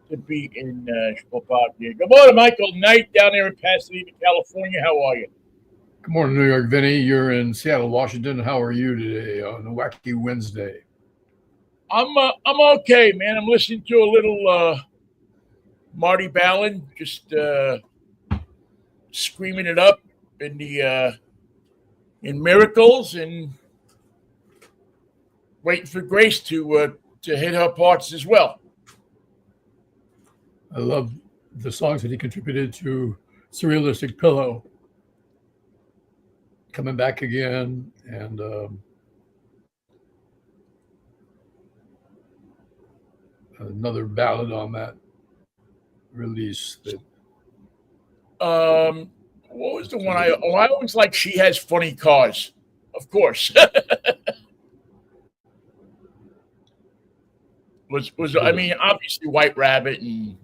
to be in Slovakia. Good morning, Michael Knight, down there in Pasadena, California. How are you? Good morning, New York, Vinnie. You're in Seattle, Washington. How are you today on a wacky Wednesday? I'm okay, man. I'm listening to a little Marty Ballin, just screaming it up in the in Miracles, and waiting for Grace to hit her parts as well. I love the songs that he contributed to Surrealistic Pillow. Coming back again, and another ballad on that release. What was the one I always like? She Has Funny Cars, of course. was I mean, obviously White Rabbit and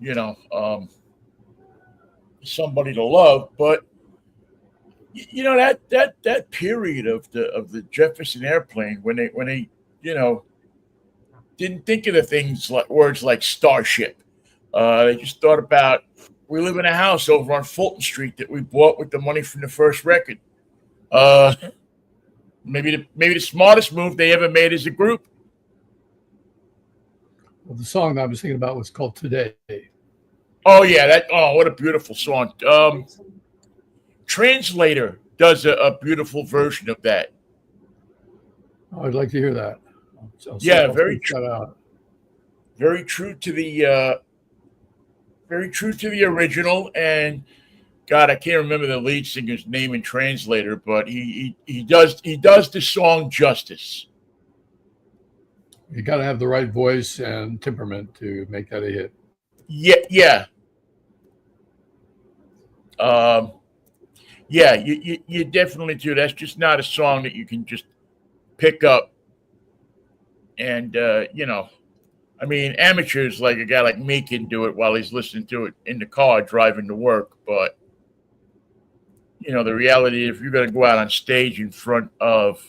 Somebody to Love, but that period of the Jefferson Airplane when they didn't think of the things like words like starship. They just thought about, we live in a house over on Fulton Street that we bought with the money from the first record. Maybe the smartest move they ever made as a group. Well, the song I was thinking about was called Today. Oh yeah, what a beautiful song. Translator does a beautiful version of that. Oh, I'd like to hear that. Very true. Very true to the original. And God, I can't remember the lead singer's name in Translator, but he does the song justice. You got to have the right voice and temperament to make that a hit. Yeah. You definitely do. That's just not a song that you can just pick up. And I mean, amateurs like a guy like me can do it while he's listening to it in the car driving to work. But the reality, if you're going to go out on stage in front of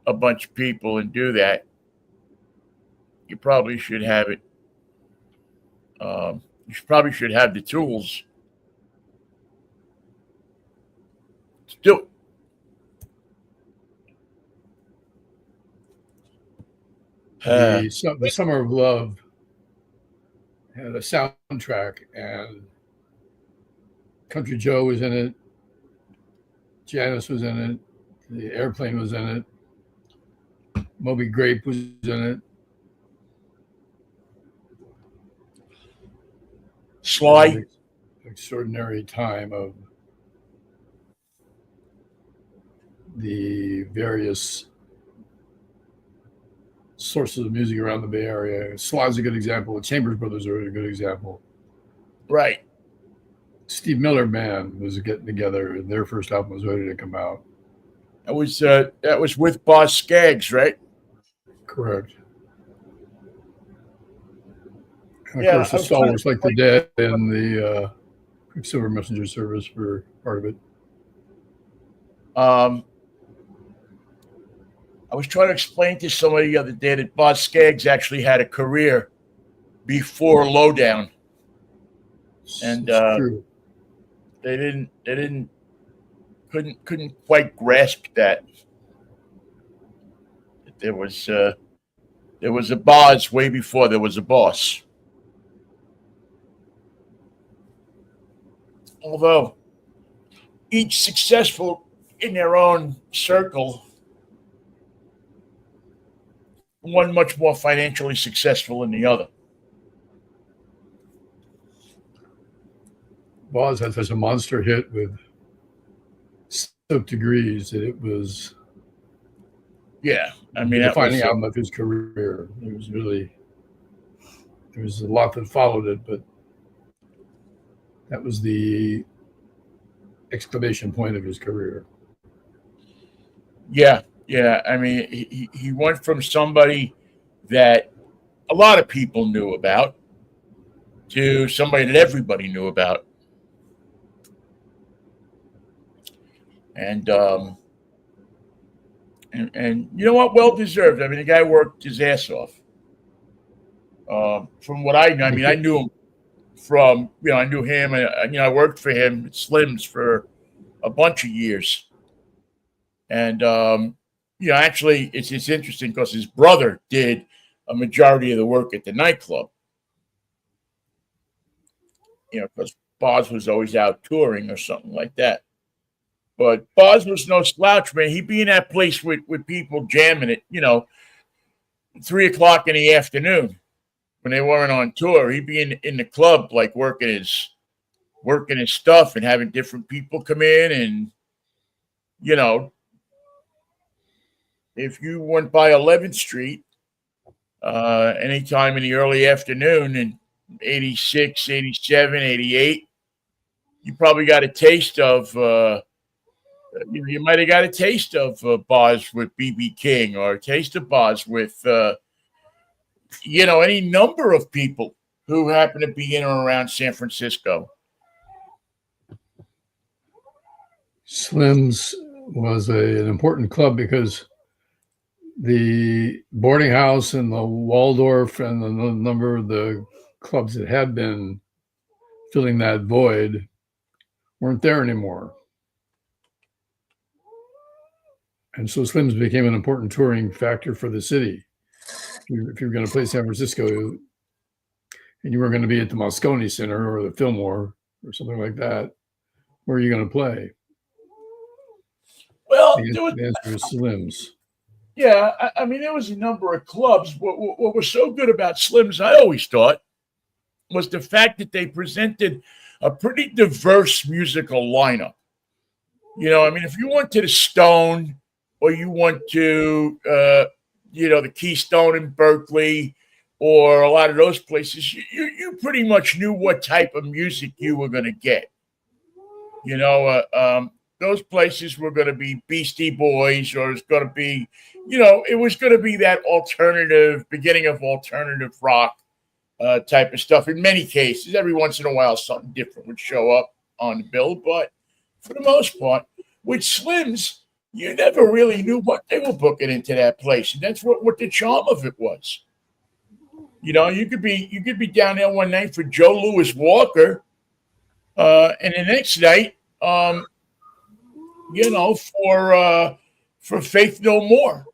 a bunch of people and do that, you probably should have it. Probably should have the tools to do it. The Summer of Love had a soundtrack, and Country Joe was in it, Janice was in it, the Airplane was in it, Moby Grape was in it. Sly. Extraordinary time of the various sources of music around the Bay Area. Sly's a good example. The Chambers Brothers are a good example. Right. Steve Miller Band was getting together, and their first album was ready to come out. That was with Boz Scaggs, right? Correct. And of course, the Stalwarts like the Dead and the Quicksilver Messenger Service were part of it. I was trying to explain to somebody the other day that Boz Scaggs actually had a career before Lowdown, and they couldn't quite grasp that there was a Boz way before there was a Boss. Although each successful in their own circle, one much more financially successful than the other. Boz had such a monster hit with Soap Degrees that it was the defining album of his career. There was a lot that followed it, but that was the exclamation point of his career. Yeah. I mean, he went from somebody that a lot of people knew about to somebody that everybody knew about. And you know what? Well deserved. I mean, the guy worked his ass off. From what I know, I mean, I knew him from, I knew him, and I worked for him at Slim's for a bunch of years. And actually, it's interesting because his brother did a majority of the work at the nightclub. Because Boz was always out touring or something like that. But Boz was no slouch, man. He'd be in that place with people jamming it, 3 o'clock in the afternoon when they weren't on tour. He'd be in the club, like working his stuff and having different people come in. And, if you went by 11th Street anytime in the early afternoon in 86, 87, 88, you probably got a taste of you might have got a taste of Boz with B.B. King, or a taste of Boz with any number of people who happen to be in or around San Francisco. Slim's was an important club because the boarding house and the Waldorf and the number of the clubs that had been filling that void weren't there anymore. And so Slim's became an important touring factor for the city. If you were going to play San Francisco and you were going to be at the Moscone Center or the Fillmore or something like that, where are you going to play? Well, the answer is Slim's. Yeah, I mean, there was a number of clubs. What was so good about Slim's, I always thought, was the fact that they presented a pretty diverse musical lineup. If you went to the Stone, or you went to, the Keystone in Berkeley, or a lot of those places, you pretty much knew what type of music you were going to get. Those places were going to be Beastie Boys, or it's going to be, it was going to be that beginning of alternative rock type of stuff. In many cases, every once in a while, something different would show up on the bill. But for the most part, with Slim's, you never really knew what they were booking into that place. And that's what the charm of it was. You could be down there one night for Joe Louis Walker, and the next night, for Faith No More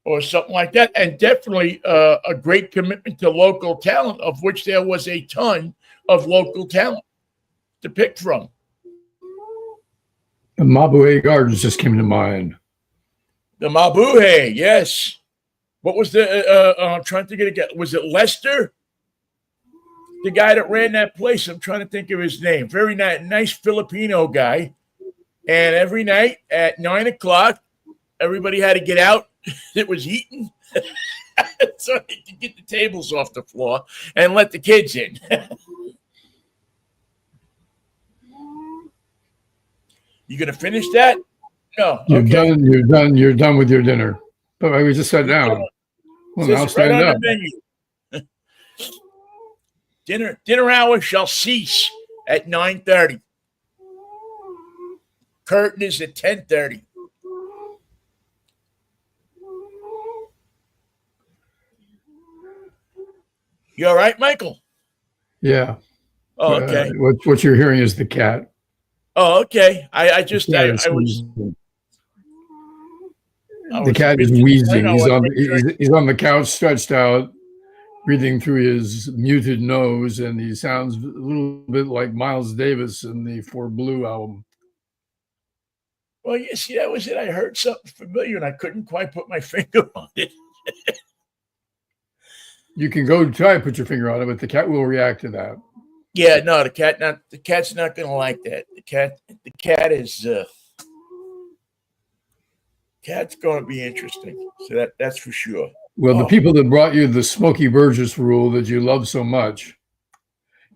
or something like that. And definitely a great commitment to local talent, of which there was a ton of local talent to pick from. The Mabuhay Gardens just came to mind. The Mabuhay, yes. What was I'm trying to think again. Was it Lester? The guy that ran that place. I'm trying to think of his name. Very nice Filipino guy. And every night at 9 o'clock, everybody had to get out. It was eating. So they could get the tables off the floor and let the kids in. You gonna finish that? No. You're done. You're done with your dinner. But we just sat down. Well, now stand up. Dinner hour shall cease at 9:30. Curtain is at 10:30. You all right, Michael? Yeah. Oh, okay. What you're hearing is the cat. Oh, okay. I was. The cat is wheezing. He's on the couch, stretched out, breathing through his muted nose, and he sounds a little bit like Miles Davis in the For Blue album. Well, you see, that was it. I heard something familiar, and I couldn't quite put my finger on it. You can go try to put your finger on it, but the cat will react to that. Yeah, no, the cat's not going to like that. The cat is cat's going to be interesting. So that's for sure. Well, the people that brought you the Smokey Burgess rule that you love so much,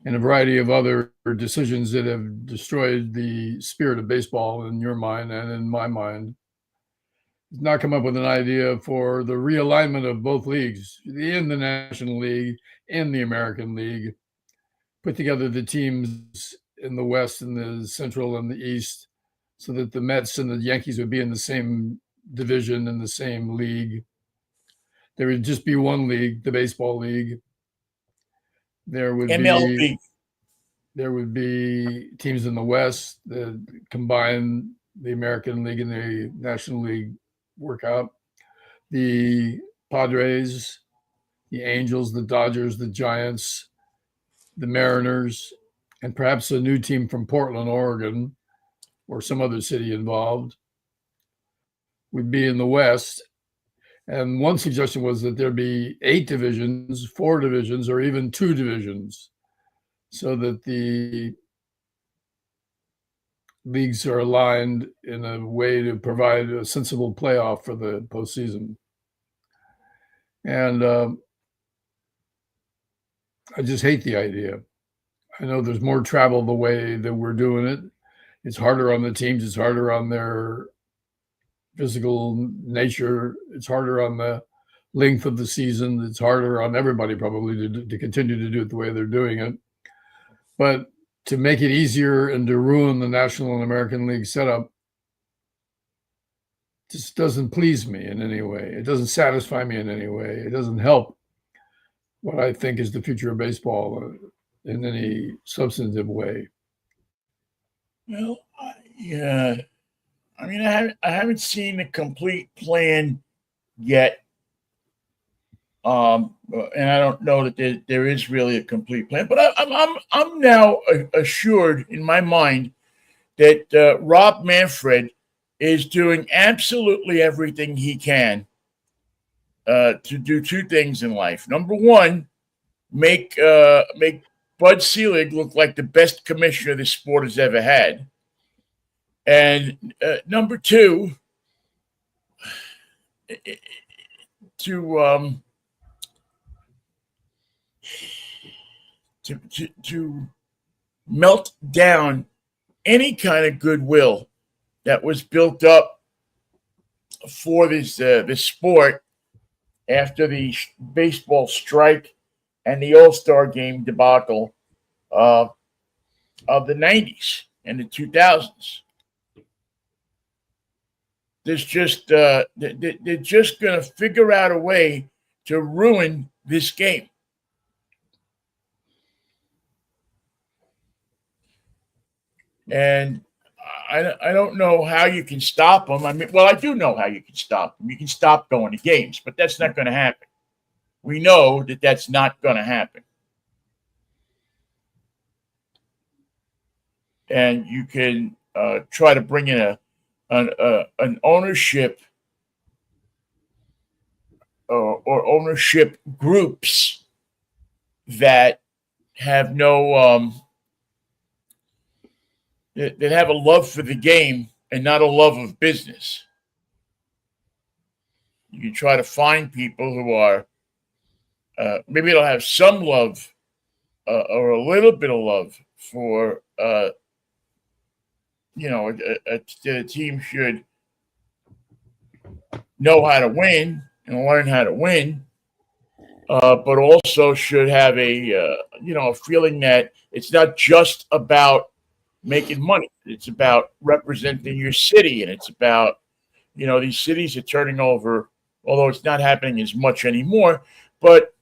and a variety of other decisions that have destroyed the spirit of baseball in your mind and in my mind, has not come up with an idea for the realignment of both leagues, in the National League, in the American League, put together the teams in the West and the Central and the East so that the Mets and the Yankees would be in the same division and the same league. There would just be one league, the baseball league. There would MLB. be teams in the West that combine the American League and the National League workout. The Padres, the Angels, the Dodgers, the Giants, the Mariners, and perhaps a new team from Portland, Oregon, or some other city involved would be in the West. And one suggestion was that there'd be 8 divisions, 4 divisions, or even 2 divisions, so that the leagues are aligned in a way to provide a sensible playoff for the postseason. And I just hate the idea. I know there's more travel the way that we're doing it. It's harder on the teams. It's harder on their physical nature. It's harder on the length of the season. It's harder on everybody probably to continue to do it the way they're doing it. But to make it easier and to ruin the National and American League setup just doesn't please me in any way. It doesn't satisfy me in any way. It doesn't help what I think is the future of baseball in any substantive way. Well, yeah. I mean, I haven't seen a complete plan yet, and I don't know that there is really a complete plan. But I'm now assured in my mind that Rob Manfred is doing absolutely everything he can to do 2 things in life. Number one, make Bud Selig look like the best commissioner this sport has ever had. And number 2, to melt down any kind of goodwill that was built up for this sport after the baseball strike and the All-Star Game debacle of the 90s and the 2000s. They're just going to figure out a way to ruin this game. And I don't know how you can stop them. I mean, well, I do know how you can stop them. You can stop going to games, but that's not going to happen. We know that that's not going to happen. And you can try to bring in an ownership or ownership groups that have no that have a love for the game and not a love of business. You can try to find people who are maybe they'll have some love or a little bit of love for a team should know how to win and learn how to win, but also should have a feeling that it's not just about making money. It's about representing your city, and it's about these cities are turning over. Although it's not happening as much anymore, but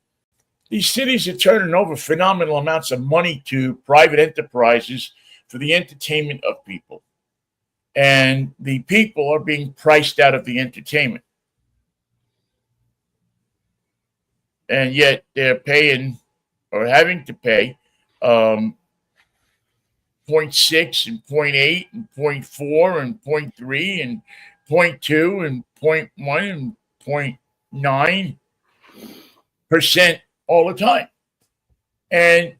these cities are turning over phenomenal amounts of money to private enterprises for the entertainment of people. And the people are being priced out of the entertainment. And yet they're paying or having to pay 0.6 and 0.8 and 0.4 and 0.3 and 0.2 and 0.1 and 0.9% all the time. And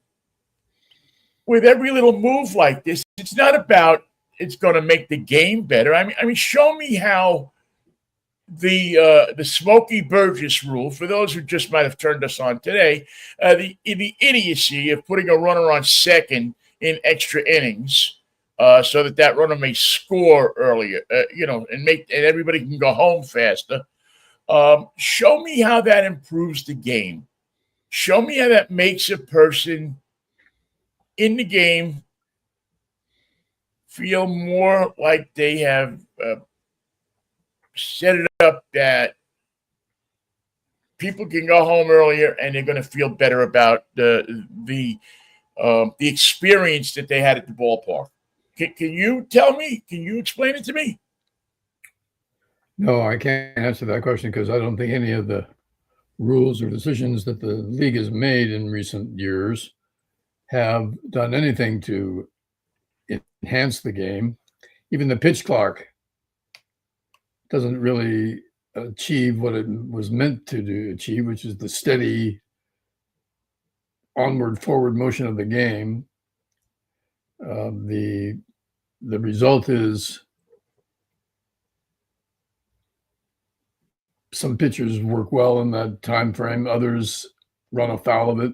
with every little move like this, it's not about it's going to make the game better. I mean, show me how the Smokey Burgess rule, for those who just might have turned us on today, the idiocy of putting a runner on second in extra innings so that runner may score earlier, and everybody can go home faster. Show me how that improves the game. Show me how that makes a person in the game feel more like they have set it up that people can go home earlier and they're going to feel better about the experience that they had at the ballpark. Can you tell me? Can you explain it to me? No, I can't answer that question because I don't think any of the rules or decisions that the league has made in recent years have done anything to enhance the game. Even the pitch clock doesn't really achieve what it was meant to achieve, which is the steady onward forward motion of the game. The result is some pitchers work well in that time frame, others run afoul of it.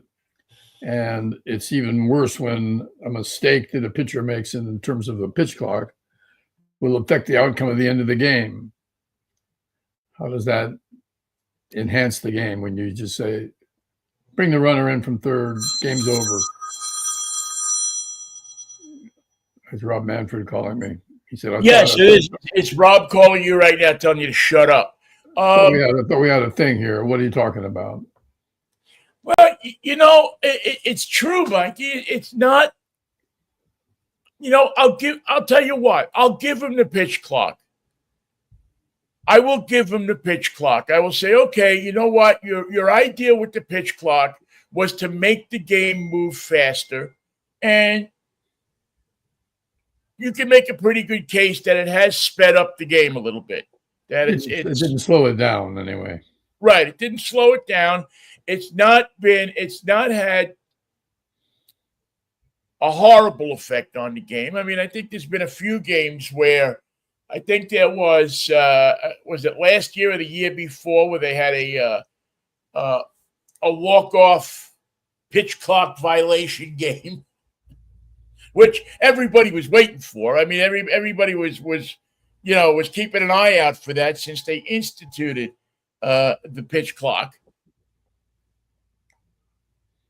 And it's even worse when a mistake that a pitcher makes in terms of the pitch clock will affect the outcome of the end of the game. How does that enhance the game when you just say, bring the runner in from third, game's over? That's Rob Manfred calling me. He said, yes, it is. It's Rob calling you right now, telling you to shut up. I thought we had a thing here. What are you talking about? Well, it's true, Mikey. It's not. I'll tell you what. I'll give him the pitch clock. I will give him the pitch clock. I will say, okay, you know what? Your idea with the pitch clock was to make the game move faster, and you can make a pretty good case that it has sped up the game a little bit. That it didn't slow it down anyway. Right. It didn't slow it down. It's not had a horrible effect on the game. I mean, I think there's been a few games where I think there was it last year or the year before where they had a walk-off pitch clock violation game, which everybody was waiting for. I mean, everybody was keeping an eye out for that since they instituted the pitch clock.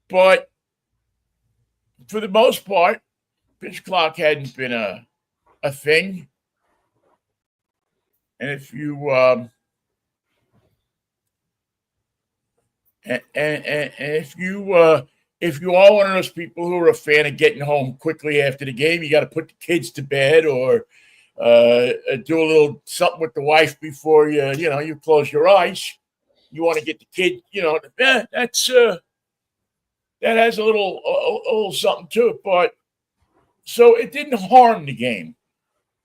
But for the most part, pitch clock hadn't been a thing. And if you if you are one of those people who are a fan of getting home quickly after the game, you got to put the kids to bed or do a little something with the wife before you close your eyes. You want to get the kid, that has a little something to it. But so it didn't harm the game.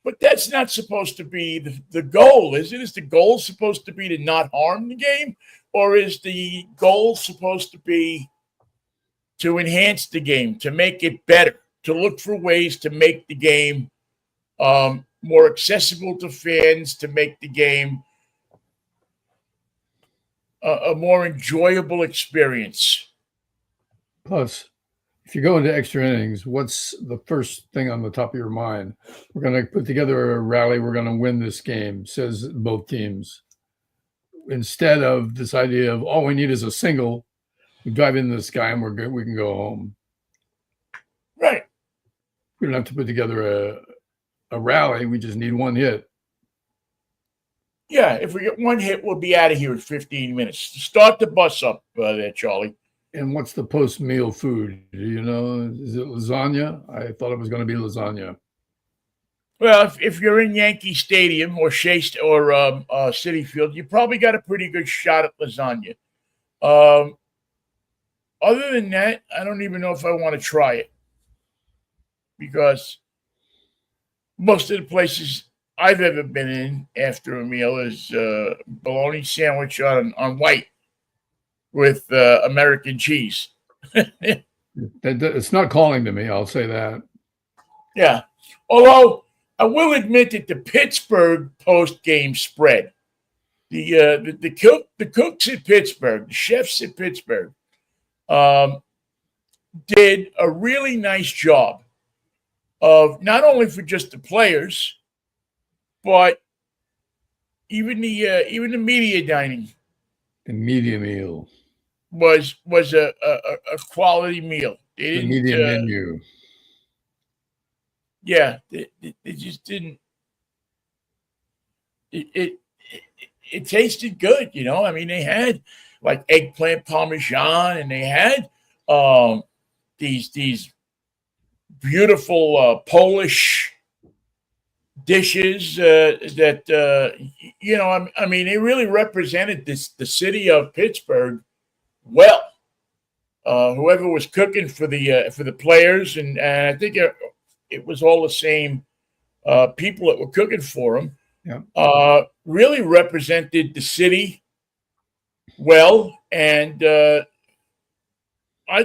But that's not supposed to be the goal, is it? Is the goal supposed to be to not harm the game? Or is the goal supposed to be to enhance the game, to make it better, to look for ways to make the game more accessible to fans, to make the game a more enjoyable experience? Plus, if you go into extra innings, what's the first thing on the top of your mind? We're going to put together a rally. We're going to win this game, says both teams. Instead of this idea of all we need is a single, we drive into this guy and we're good. We can go home. Right. We don't have to put together a rally. We just need one hit. Yeah, if we get one hit, we'll be out of here in 15 minutes. Start the bus up there, Charlie. And what's the post-meal food? Do you know? Is it lasagna? I thought it was going to be lasagna. Well, if you're in Yankee Stadium or Shea or Citi Field, you probably got a pretty good shot at lasagna. Other than that, I don't even know if I want to try it because most of the places I've ever been in after a meal is bologna sandwich on white with American cheese. It's not calling to me, I'll say that. Yeah. Although I will admit that the Pittsburgh post-game spread, the cooks at Pittsburgh, the chefs at Pittsburgh, did a really nice job of not only for just the players, but even the media dining. The media meal was a quality meal. The media menu. Yeah, they just didn't. It tasted good, I mean, they had like eggplant parmesan, and they had these beautiful Polish dishes that I mean, they really represented the city of Pittsburgh well. Whoever was cooking for the players, and I think it was all the same people that were cooking for them. Yeah. Really represented the city well, and I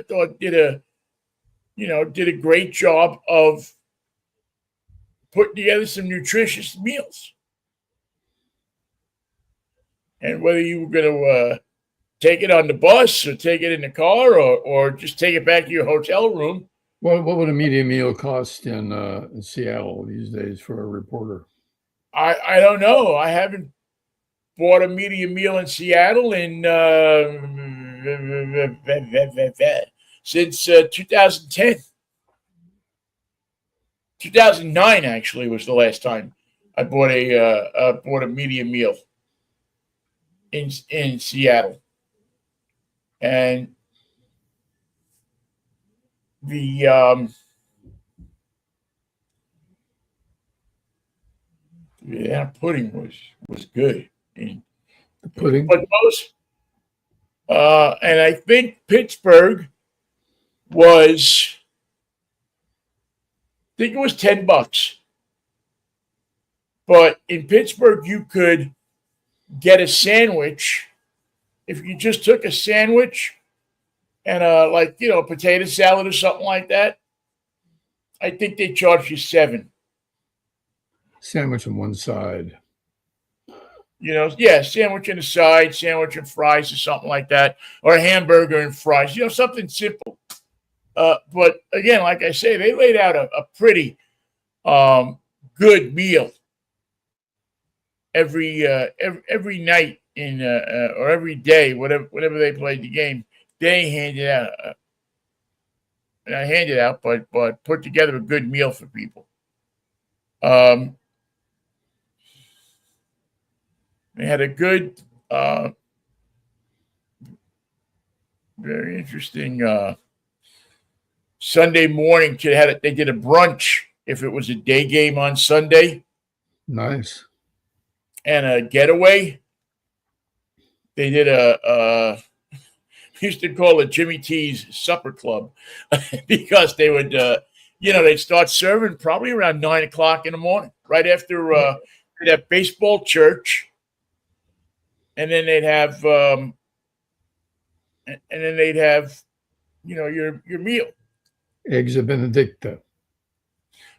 thought did a great job of putting together some nutritious meals. And whether you were going to take it on the bus or take it in the car or just take it back to your hotel room. What would a medium meal cost in Seattle these days for a reporter? I don't know. I haven't bought a medium meal in Seattle in since 2010. 2009 actually was the last time I bought a medium meal in Seattle. And the pudding was good. The pudding, but most and I think Pittsburgh was, I think it was $10. But in Pittsburgh, you could get a sandwich if you just took a sandwich and a potato salad or something like that. I think they charge you $7. Sandwich on one side. Sandwich and a side, sandwich and fries or something like that, or a hamburger and fries. Something simple. But again, like I say, they laid out a pretty good meal every night or every day, whatever they played the game. They handed out, not handed out, but put together a good meal for people. They had a good, very interesting Sunday morning. They did a brunch if it was a day game on Sunday. Nice. And a getaway. They did we used to call it Jimmy T's Supper Club because they would, they'd start serving probably around 9 o'clock in the morning, right after they'd have baseball church. And then they'd have, your meal. Eggs of Benedicta.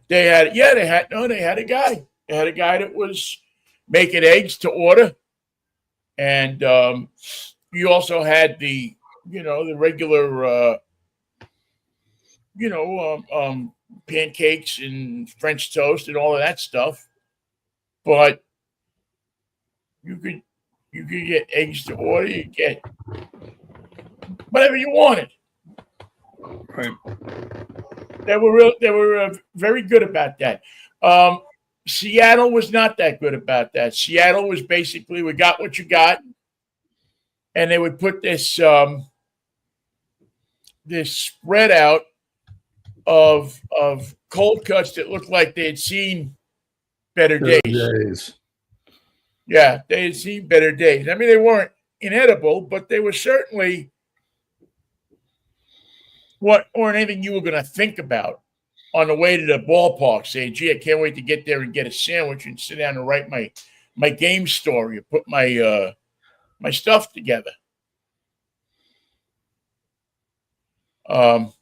They had a guy. They had a guy that was making eggs to order. And you also had the regular, pancakes and French toast and all of that stuff. But you could get eggs to order. You get whatever you wanted. Right. They were very good about that. Seattle was not that good about that. Seattle was basically, we got what you got, and they would put this spread out of cold cuts that looked like they had seen better days. Yeah, they had seen better days. I mean, they weren't inedible, but they were certainly or anything you were going to think about on the way to the ballpark, saying, gee, I can't wait to get there and get a sandwich and sit down and write my game story or put my my stuff together. That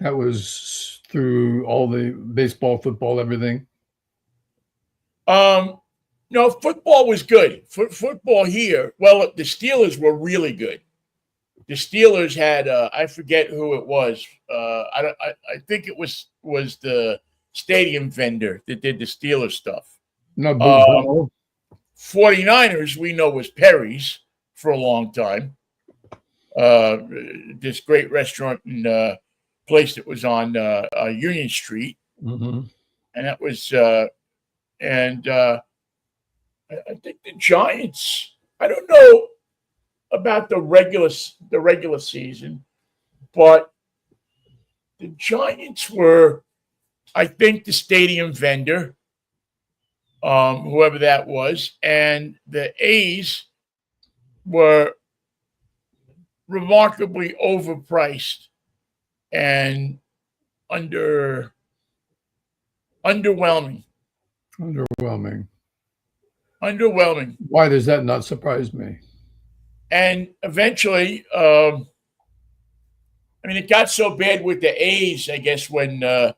was through all the baseball, football, everything. No, football was good. Football here. Well, the Steelers were really good. The Steelers had I forget who it was. I think it was the stadium vendor that did the Steelers stuff. No, 49ers we know was Perry's for a long time. This great restaurant and place that was on Union Street, mm-hmm. and that was I think the Giants. I don't know about the regular season, but the Giants were, I think, the stadium vendor, whoever that was, and the A's were remarkably overpriced and underwhelming. Underwhelming. Why does that not surprise me? And eventually, it got so bad with the A's, I guess, when what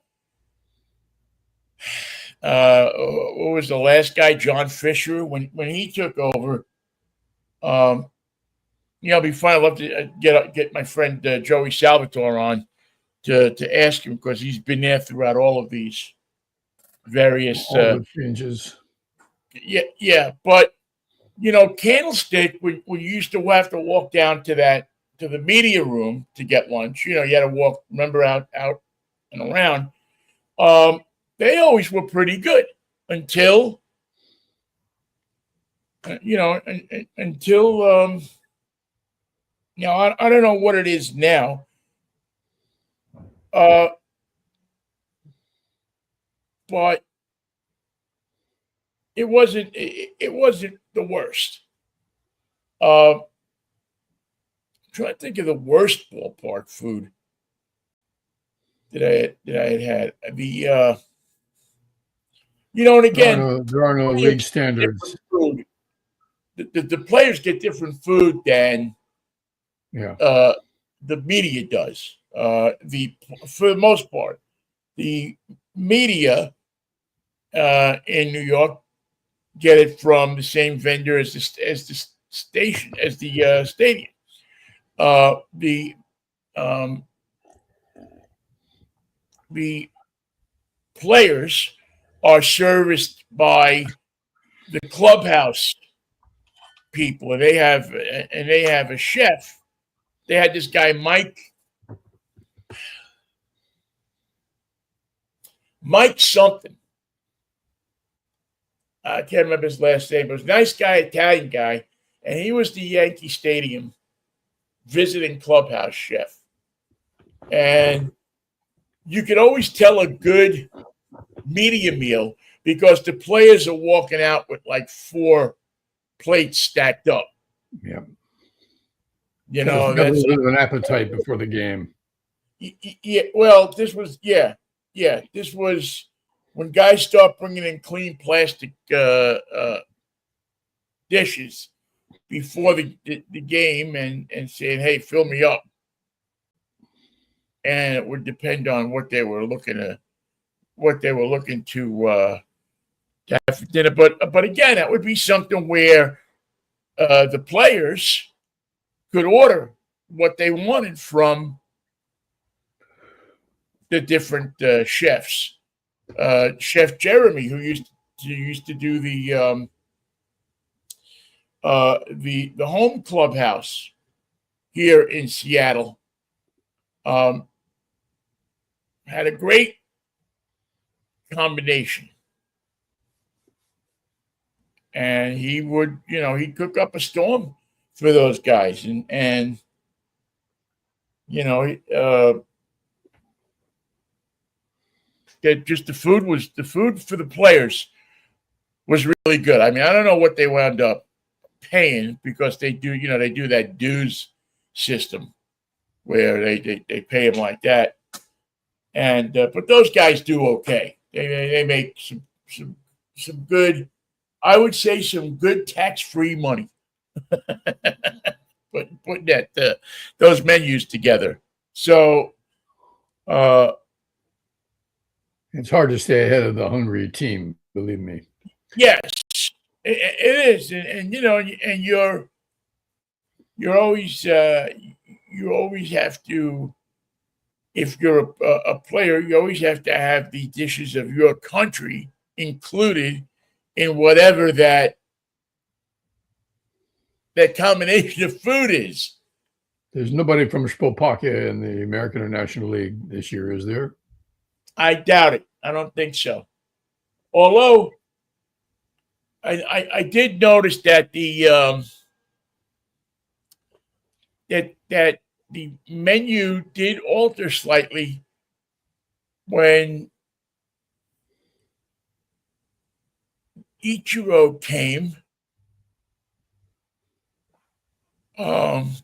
was the last guy, John Fisher, when he took over. It'd be fun. I'd love to get my friend Joey Salvatore on to ask him, because he's been there throughout all of these various changes. Yeah, but Candlestick, we used to have to walk down to the media room to get lunch. You had to walk, remember, out and around. They always were pretty good until I don't know what it is now. But it wasn't the worst. I'm trying to think of the worst ballpark food that I had had. And again, there are no league standards. Food. The players get different food than the media does. For the most part, the media in New York get it from the same vendor as the stadium. The players are serviced by the clubhouse people, and they have a chef. They had this guy Mike something. I can't remember his last name, but it was a nice guy, Italian guy, and he was the Yankee Stadium visiting clubhouse chef. And you could always tell a good media meal because the players are walking out with like 4 plates stacked up. Yeah. That's an appetite before the game. Yeah. Well, this was This was when guys start bringing in clean plastic dishes before the game and saying, "Hey, fill me up," and it would depend on what they were looking to have for dinner. But again, that would be something where the players could order what they wanted from the different chefs. Chef Jeremy, who used to do the home clubhouse here in Seattle, had a great combination. And he would, he'd cook up a storm for those guys, and that just the food for the players was really good. I don't know what they wound up paying, because they do that dues system where they pay them like that, and but those guys do okay. They make some good, I would say, some good tax-free money. But putting those menus together. So it's hard to stay ahead of the hungry team, believe me. Yes, it is, and you're always you always have to, if you're a player, you always have to have the dishes of your country included in whatever that combination of food is. There's nobody from Spokane in the American or National League this year, is there? I doubt it. I don't think so. Although I did notice that that the menu did alter slightly when Ichiro came. Sushi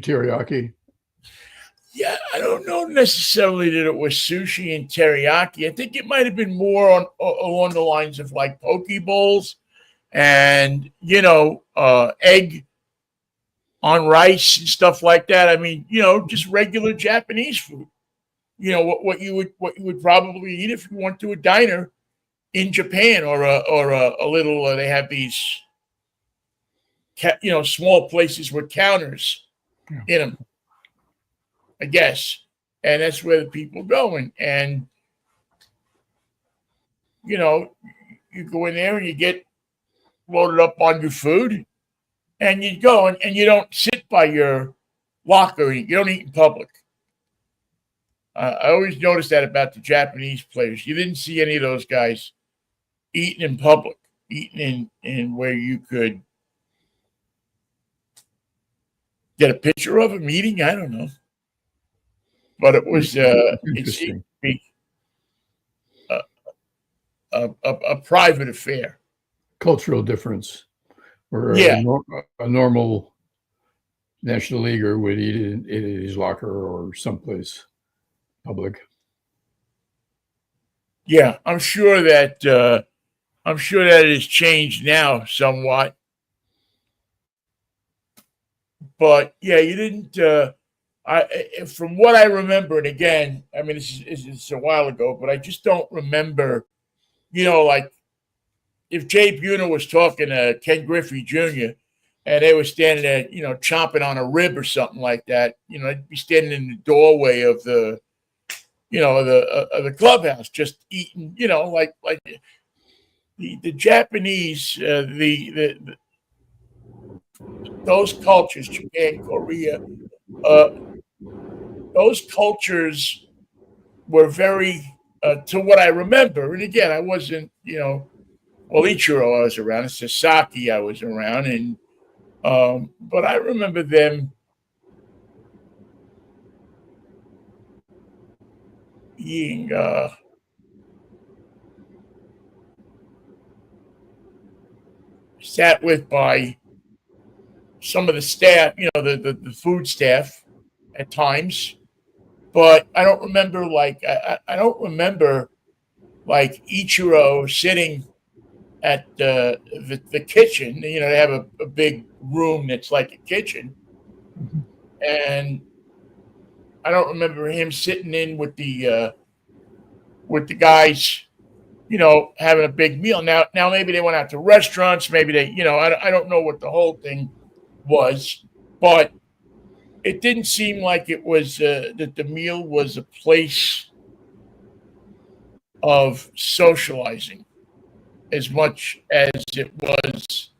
teriyaki. Yeah, I don't know necessarily that it was sushi and teriyaki. I think it might have been more along the lines of like poke bowls and egg on rice and stuff like that. I mean, just regular Japanese food. What you would probably eat if you went to a diner in Japan or a little. They have these small places with counters in them, I guess, and that's where the people go. And you go in there and you get loaded up on your food, and you go and you don't sit by your locker. You don't eat in public. I always noticed that about the Japanese players. You didn't see any of those guys eating in public, eating in where you could get a picture of them eating. I don't know, but it was it seemed Interesting. to be a private affair. Cultural difference, where Yeah, a normal National Leaguer would eat in his locker or someplace public. yeah. I'm sure that it has changed now somewhat. But yeah, you didn't. From what I remember, and again, I mean, this is a while ago, but I just don't remember. Like if Jay Buhner was talking to Ken Griffey Jr. and they were standing there, chomping on a rib or something like that, they'd be standing in the doorway of the clubhouse, just eating, like the Japanese, those cultures, Japan, Korea, uh, those cultures were very, to what I remember. And again, I wasn't, well, Ichiro I was around, Sasaki I was around, and but I remember them being sat with by some of the staff, the food staff at times. But I don't remember I don't remember like Ichiro sitting at the kitchen. They have a big room that's like a kitchen, and I don't remember him sitting in with the guys, having a big meal. Now maybe they went out to restaurants. Maybe they, I don't know what the whole thing was, but it didn't seem like it was that the meal was a place of socializing as much as it was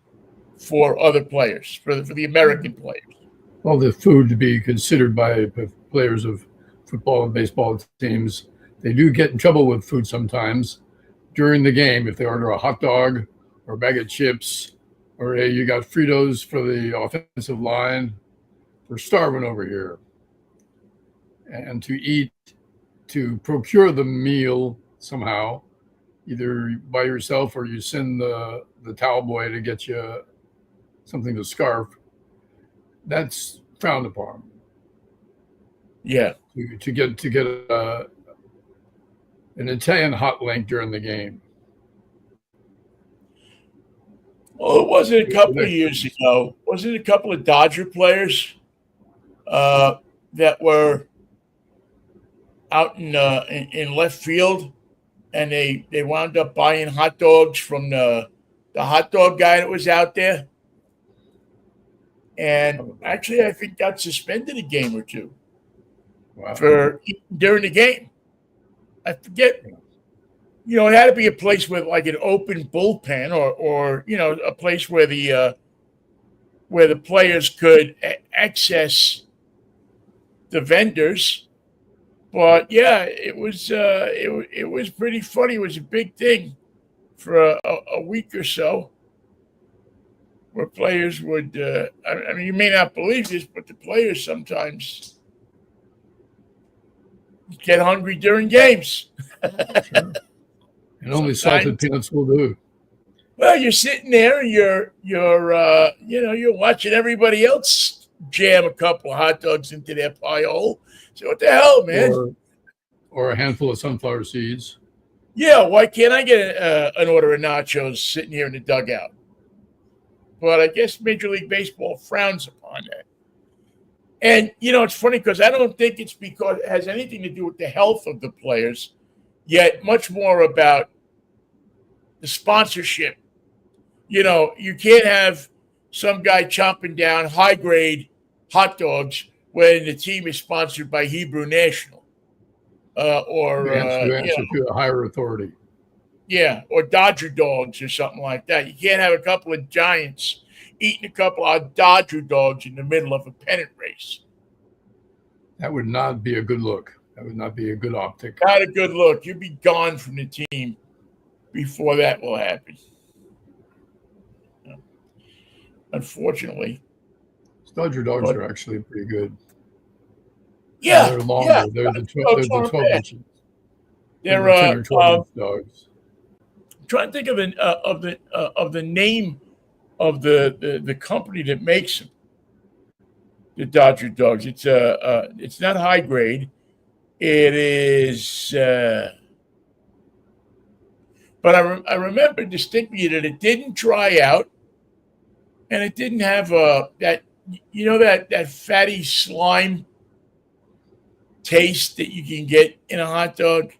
for other players, for the American players. All the food to be considered by players of football and baseball teams. They do get in trouble with food sometimes during the game if they order a hot dog or a bag of chips or hey, you got Fritos for the offensive line. We're starving over here. And to procure the meal somehow, either by yourself or you send the towel boy to get you something to scarf, that's frowned upon. Yeah. To get an Italian hot link during the game. Well, it wasn't a couple of years ago. Was it a couple of Dodger players that were out in left field, and they wound up buying hot dogs from the hot dog guy that was out there, and actually I think got suspended a game or two for during the game. I forget. It had to be a place with like an open bullpen or a place where the players could access the vendors. But yeah, it was pretty funny. It was a big thing for a week or so, where players would. I mean, you may not believe this, but the players sometimes get hungry during games. Sure. And only Sometimes. salted peanuts will do. Well, you're sitting there, and you're watching everybody else jam a couple of hot dogs into their pie hole. So what the hell, man? Or a handful of sunflower seeds. Yeah, why can't I get an order of nachos sitting here in the dugout? But I guess Major League Baseball frowns upon that. And, it's funny because I don't think it's because it has anything to do with the health of the players, yet much more about the sponsorship. You can't have some guy chomping down high-grade hot dogs when the team is sponsored by Hebrew National. Or you answer to a higher authority. Yeah, or Dodger dogs or something like that. You can't have a couple of Giants eating a couple of Dodger dogs in the middle of a pennant race. That would not be a good look. That would not be a good optic. Not a good look. You'll be gone from the team before that will happen. Unfortunately. Dodger dogs are actually pretty good. Yeah, they're longer. Yeah. They're the 12 inches. They're 10 or 12 inch dogs. I'm trying to think of the name of the company that makes them. The Dodger dogs. It's not high grade. It is. But I remember distinctly that it didn't dry out, and it didn't have that fatty slime taste that you can get in a hot dog.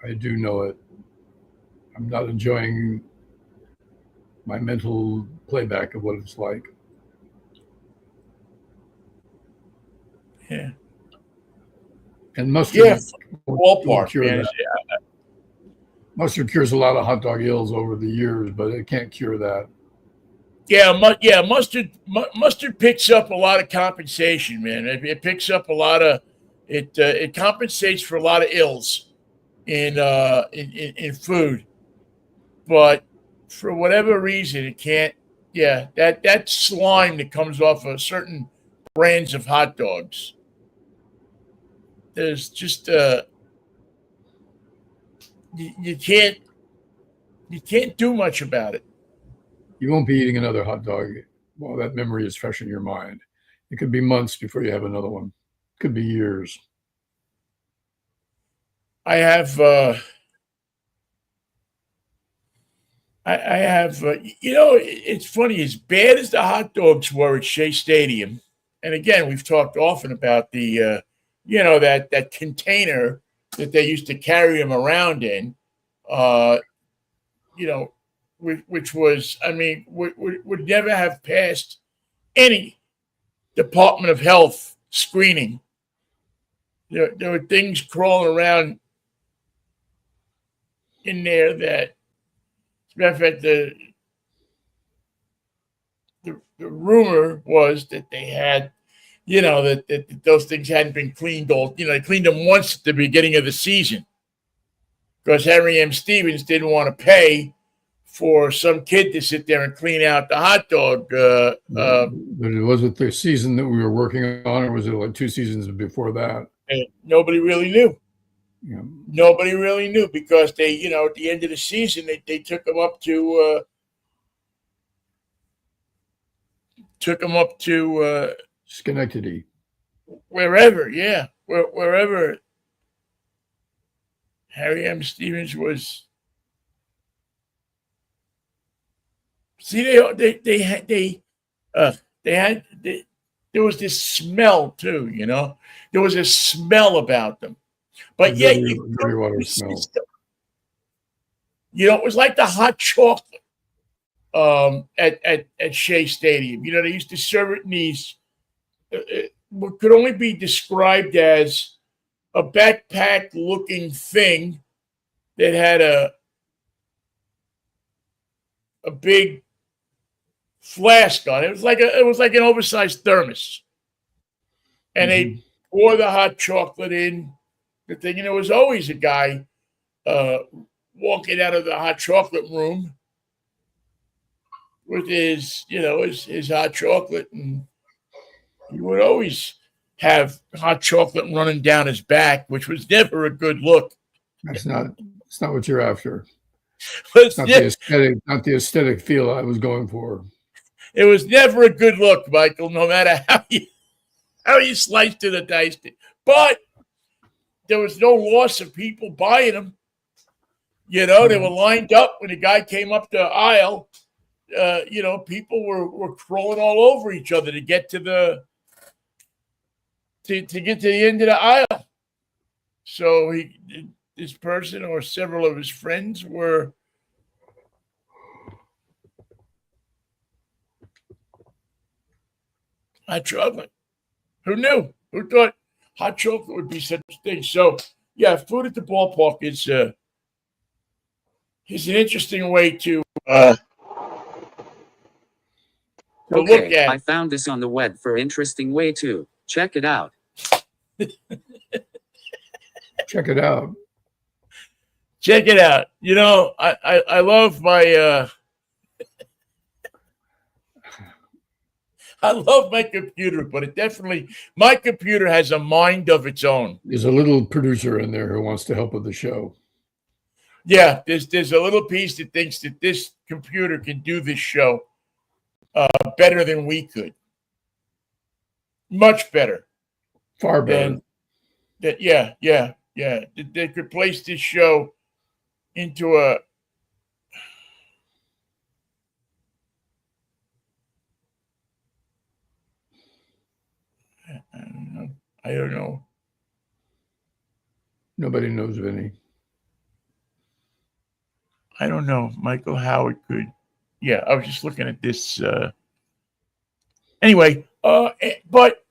I do know it. I'm not enjoying my mental playback of what it's like. Yeah. And mustard. Ballpark, man. Mustard cures a lot of hot dog ills over the years, but it can't cure that. Yeah, mustard picks up a lot of compensation, man. It picks up a lot of it compensates for a lot of ills in food, but for whatever reason, it can't. Yeah, that slime that comes off of certain brands of hot dogs. There's just you can't do much about it. You won't be eating another hot dog while that memory is fresh in your mind. It could be months before you have another one. It could be years. I have it's funny, as bad as the hot dogs were at Shea Stadium, and again, we've talked often about the that container that they used to carry them around in, which was, I mean, would never have passed any Department of Health screening. There were things crawling around in there that, as a matter of fact, the rumor was that they had, that those things hadn't been cleaned all. They cleaned them once at the beginning of the season because Harry M. Stevens didn't want to pay for some kid to sit there and clean out the hot dog. But was it the season that we were working on, or was it like 2 seasons before that? Nobody really knew. Yeah. Nobody really knew because they, at the end of the season, they took them up to Schenectady, wherever Harry M. Stevens was. See, there was this smell too, there was a smell about them, but yet dirty water smell. It was like the hot chocolate at Shea Stadium. They used to serve it in these what could only be described as a backpack-looking thing that had a big flask on it. It was like an oversized thermos, and they pour the hot chocolate in the thing. And there was always a guy walking out of the hot chocolate room with his hot chocolate, and he would always have hot chocolate running down his back, which was never a good look. It's not what you're after. It's not the aesthetic feel I was going for. It was never a good look, Michael, no matter how you sliced it or diced it. But there was no loss of people buying them. They were lined up when the guy came up the aisle. People were crawling all over each other to get to the end of the aisle. So this person or several of his friends were hot chocolate. Who knew? Who thought hot chocolate would be such a thing? So yeah, food at the ballpark is an interesting way to look at. I found this on the web for interesting way to check it out. Check it out. Check it out. I love my I love my computer, but my computer has a mind of its own. There's a little producer in there who wants to help with the show. Yeah, there's a little piece that thinks that this computer can do this show better than we could. Much better. Far better. Yeah. They could place this show into a I don't know. Nobody knows, Vinnie. I don't know, Michael, how it could. Yeah, I was just looking at this. Anyway, but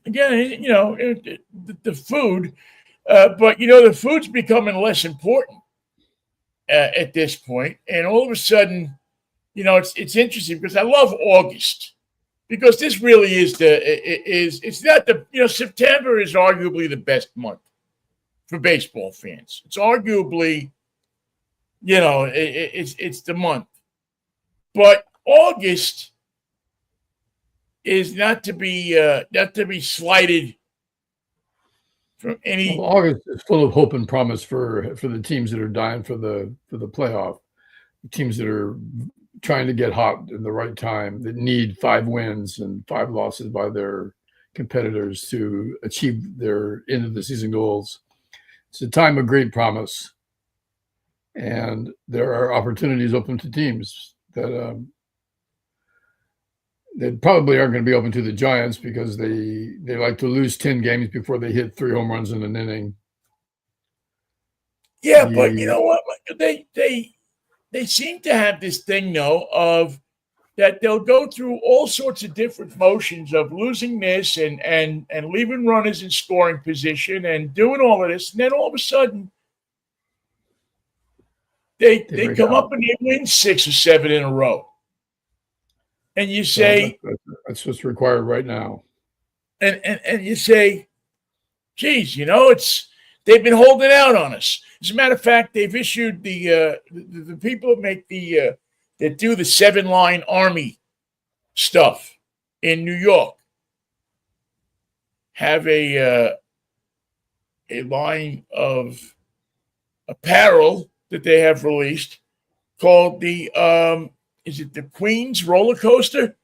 again, the food, but the food's becoming less important at this point, and all of a sudden, it's interesting because I love August. Because this really it's not September is arguably the best month for baseball fans. It's arguably, it's the month. But August is not to be slighted from any. Well, August is full of hope and promise for the teams that are dying for the playoff, the teams that are trying to get hot in the right time, that need 5 wins and 5 losses by their competitors to achieve their end of the season goals. It's a time of great promise, and there are opportunities open to teams that probably aren't going to be open to the Giants because they like to lose 10 games before they hit 3 home runs in an inning. Yeah, but you know what? They seem to have this thing, though, of that they'll go through all sorts of different motions of losing this and leaving runners in scoring position and doing all of this. And then all of a sudden, they come up and they win 6 or 7 in a row. And you say... That's what's required right now. And you say, geez, they've been holding out on us. As a matter of fact, they've issued the people that make that do the 7-line army stuff in New York have a line of apparel that they have released called the is it the Queen's roller coaster?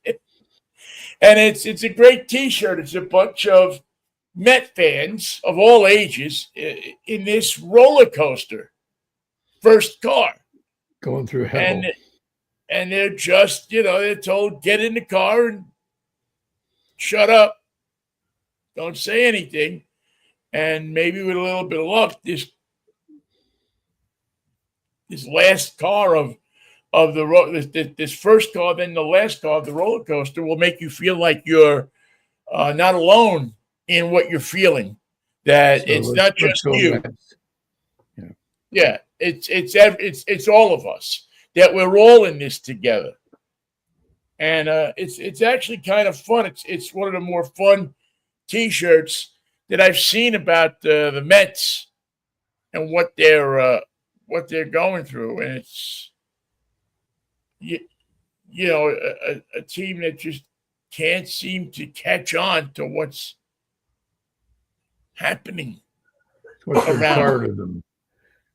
And it's a great T-shirt. It's a bunch of Met fans of all ages in this roller coaster, first car, going through hell, and they're just they're told get in the car and shut up, don't say anything, and maybe with a little bit of luck, this last car of this first car, then the last car of the roller coaster will make you feel like you're not alone in what you're feeling, that so it's not just you. Yeah, it's all of us, that we're all in this together, and it's actually kind of fun. It's one of the more fun T-shirts that I've seen about the Mets and what they're going through, and it's you know, a team that just can't seem to catch on to what's happening What's around. required of them.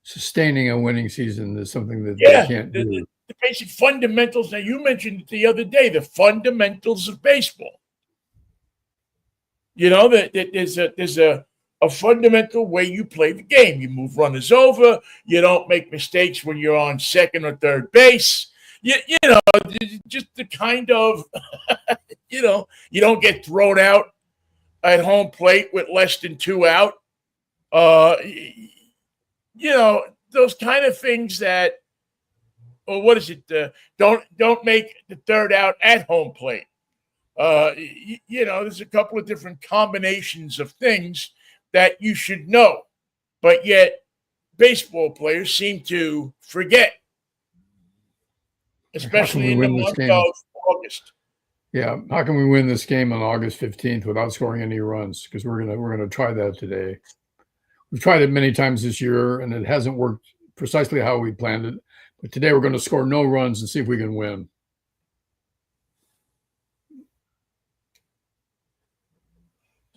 Sustaining a winning season is something that they Yeah, can't do. the basic fundamentals. Now, you mentioned it the other day, the fundamentals of baseball. You know, that there's a fundamental way you play the game. You move runners over. You don't make mistakes when you're on second or third base. You know, just the kind of, you know, you don't get thrown out at home plate with less than 2 out. You know, those kind of things that, or what is it? Don't make the third out at home plate. You know, there's a couple of different combinations of things that you should know, but yet baseball players seem to forget, especially in the month of August. Yeah, how can we win this game on August 15th without scoring any runs? Because we're gonna try that today. We've tried it many times this year, and it hasn't worked precisely how we planned it. But today we're going to score no runs and see if we can win.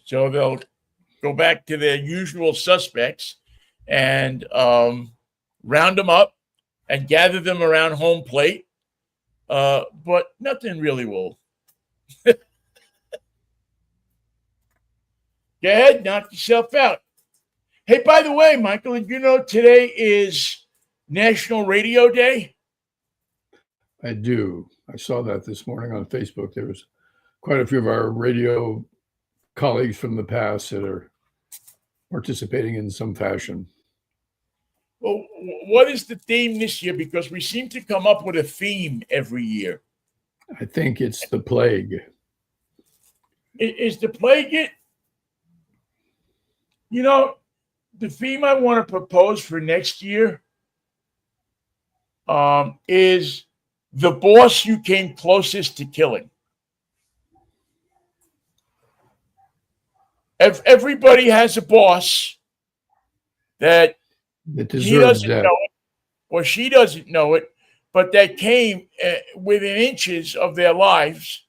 So they'll go back to their usual suspects and round them up and gather them around home plate. But nothing really will. Go ahead, knock yourself out. Hey, by the way, Michael, you know today is National Radio Day? I do. I saw that this morning on Facebook. There was quite a few of our radio colleagues from the past that are participating in some fashion. Well, what is the theme this year? Because we seem to come up with a theme every year. I think it's the plague. Is the plague it? You know, the theme I want to propose for next year is the boss you came closest to killing. Everybody has a boss that he doesn't know it or she doesn't know it, but that came within inches of their lives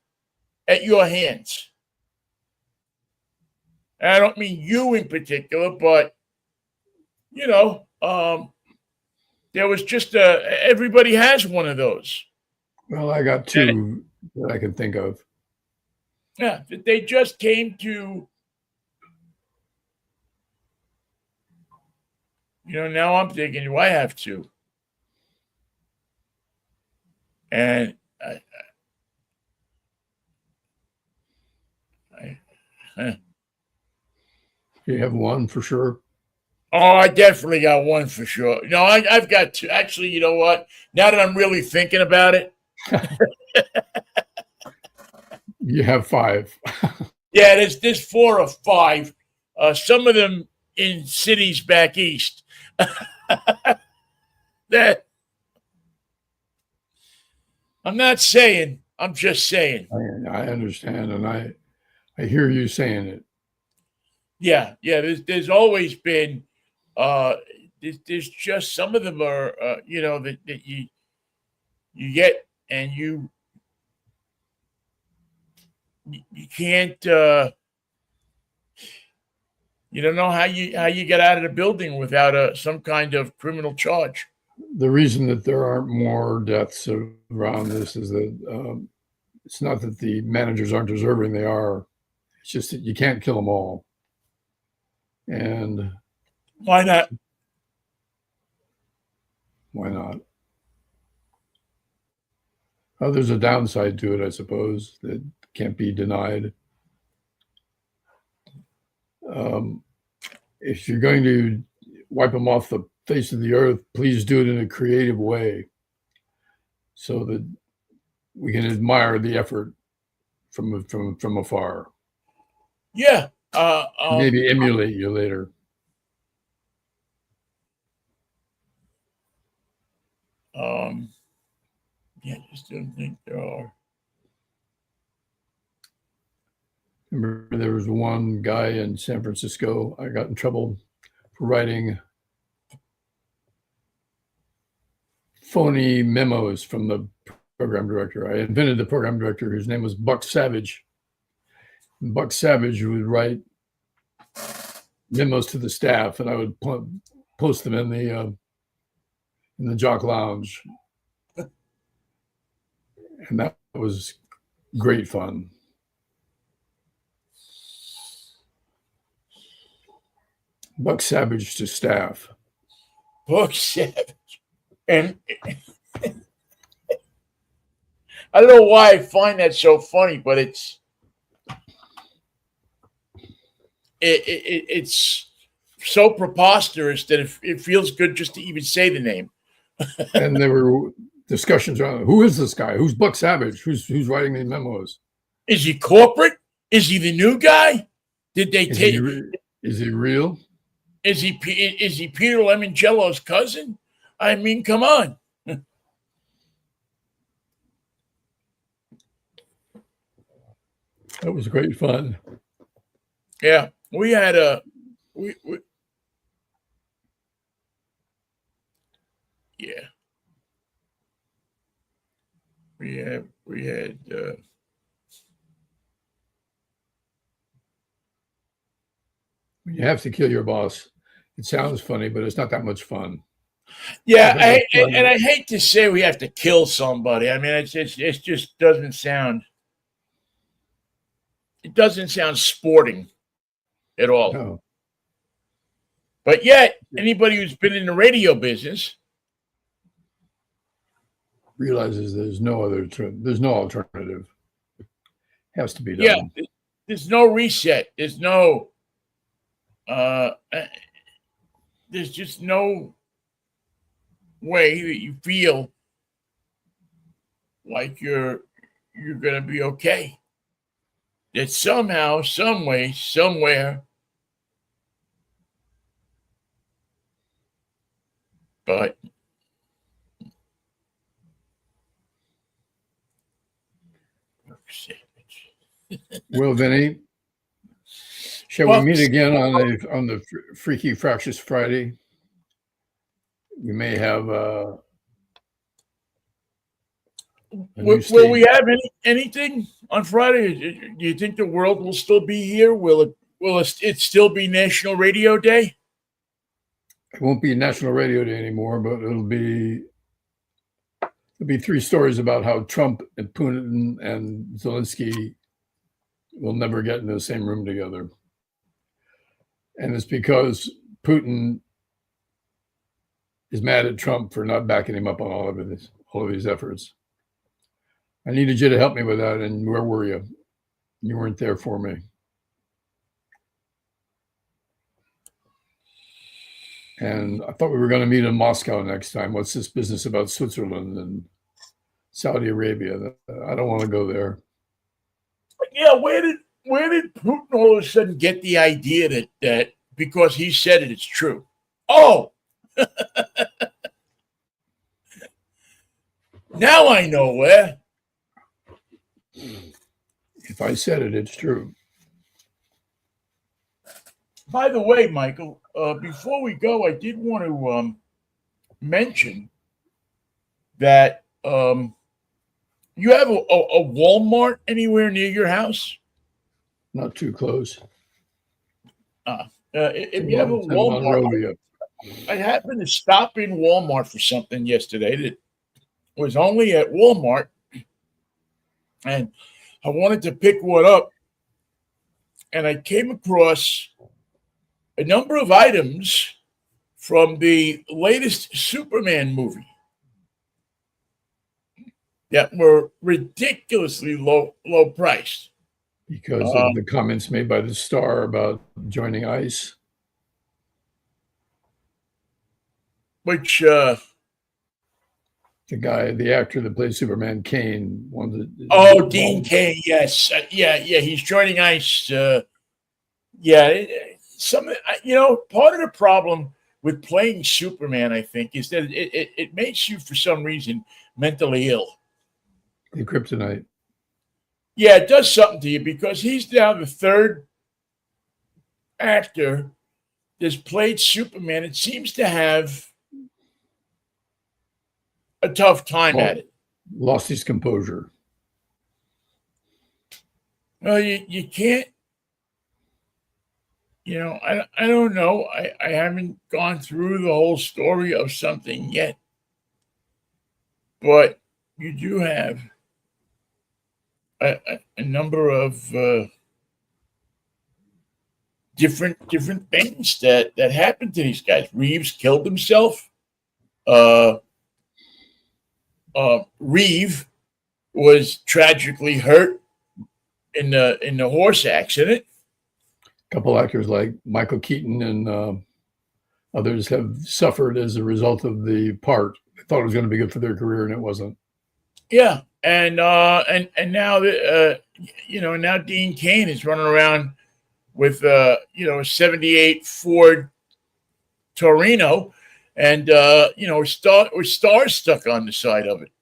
at your hands. And I don't mean you in particular, but, you know, there was just everybody has one of those. Well, I got two that I can think of. Yeah, they just came to, you know, now I'm thinking, do I have two? And You have one for sure? Oh, I definitely got one for sure. No, I've got two. Actually, you know what? Now that I'm really thinking about it. You have 5. Yeah, there's 4 or 5. Some of them in cities back east. That I'm not saying. I'm just saying. I understand, and I hear you saying it. Yeah. There's always been. There's just some of them are you know that you get and you can't. You don't know how you get out of the building without some kind of criminal charge. The reason that there aren't more deaths around this is that it's not that the managers aren't deserving; they are. It's just that you can't kill them all. And why not? Why not? Oh, there's a downside to it, I suppose, that can't be denied. If you're going to wipe them off the face of the earth, please do it in a creative way so that we can admire the effort from afar. Yeah. Maybe emulate you later. Yeah, I just don't think there are. Remember, there was one guy in San Francisco. I got in trouble for writing phony memos from the program director. I invented the program director, whose name was Buck Savage. And Buck Savage would write memos to the staff, and I would post them in the Jock Lounge, and that was great fun. Buck Savage to staff. Buck Savage. And I don't know why I find that so funny, but it's so preposterous that it feels good just to even say the name. And there were discussions around who is this guy? Who's Buck Savage? Who's writing these memos? Is he corporate? Is he the new guy? Did they take? Is he real? Is he Peter Lemongello's cousin? I mean, come on. That was great fun. Yeah, we had yeah. We had when you have to kill your boss, it sounds funny, but it's not that much fun. Yeah, I hate to say we have to kill somebody. I mean, it just doesn't sound. It doesn't sound sporting at all. No. But yet, anybody who's been in the radio business realizes there's no alternative. It has to be done. Yeah, there's no reset. There's no. There's just no way that you feel like you're going to be okay. That somehow, some way, somewhere, but well, Vinnie, shall we meet again on the Freaky Fractious Friday? We may have will we have anything on Friday? Do you think the world will still be here? Will it still be National Radio Day? It won't be National Radio Day anymore, but there'll be 3 stories about how Trump and Putin and Zelensky will never get in the same room together. And it's because Putin is mad at Trump for not backing him up on all of these efforts. I needed you to help me with that, and where were you? You weren't there for me. And I thought we were going to meet in Moscow next time. What's this business about Switzerland and Saudi Arabia? I don't want to go there. Yeah, where did Putin all of a sudden get the idea that because he said it, it's true? Oh, now I know where. If I said it, it's true. By the way, Michael, before we go, I did want to mention that you have a Walmart anywhere near your house? Not too close. If you have a Walmart, I happened to stop in Walmart for something yesterday that was only at Walmart, and I wanted to pick one up, and I came across a number of items from the latest Superman movie that were ridiculously low priced. Because of the comments made by the star about joining ICE. Which the actor that plays Superman, Kane, wanted. Dean Kane, yes, yeah, he's joining ICE. Part of the problem with playing Superman, I think, is that it makes you, for some reason, mentally ill. The kryptonite. Yeah, it does something to you because he's now the third actor that's played Superman. It seems to have a tough time at it. Lost his composure. Well, you can't. I don't know. I haven't gone through the whole story of something yet, but you do have a number of different things that happened to these guys. Reeves killed himself. Reeve was tragically hurt in the horse accident. A couple actors like Michael Keaton and others have suffered as a result of the part. They thought it was going to be good for their career, and it wasn't. Yeah, and now now Dean Cain is running around with a '78 Ford Torino, and with stars stuck on the side of it,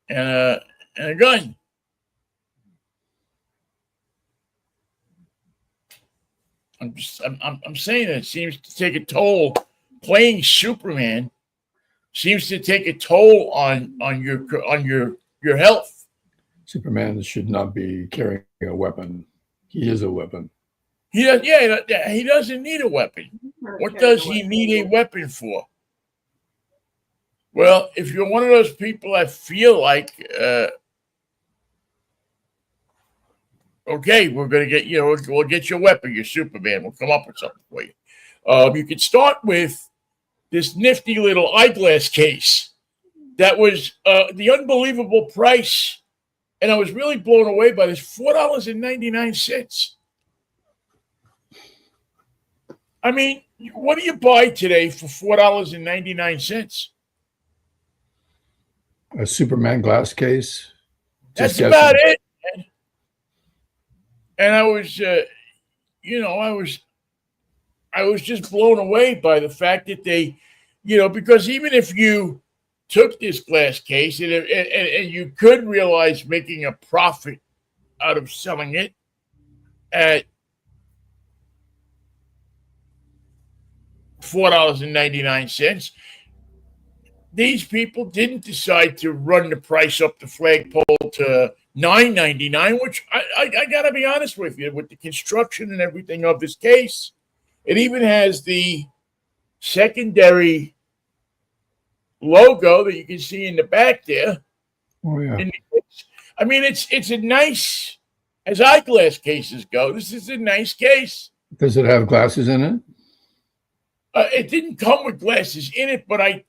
and a gun. I'm saying it seems to take a toll. Playing Superman seems to take a toll on your health. Superman should not be carrying a weapon. He is a weapon. He doesn't need a weapon. What does he need a weapon for? Well, if you're one of those people that feel like, okay, we're going to get, we'll get your weapon, your Superman. We'll come up with something for you. You could start with this nifty little eyeglass case that was the unbelievable price. And I was really blown away by this, $4.99. I mean, what do you buy today for $4.99? A Superman glass case. That's about it. And I was, I was just blown away by the fact that they, because even if you took this glass case and you could realize making a profit out of selling it at $4.99, these people didn't decide to run the price up the flagpole to $9.99, which I got to be honest with you, with the construction and everything of this case, it even has the secondary logo that you can see in the back there. Oh, yeah. I mean, it's a nice, as eyeglass cases go, this is a nice case. Does it have glasses in it? It didn't come with glasses in it, but I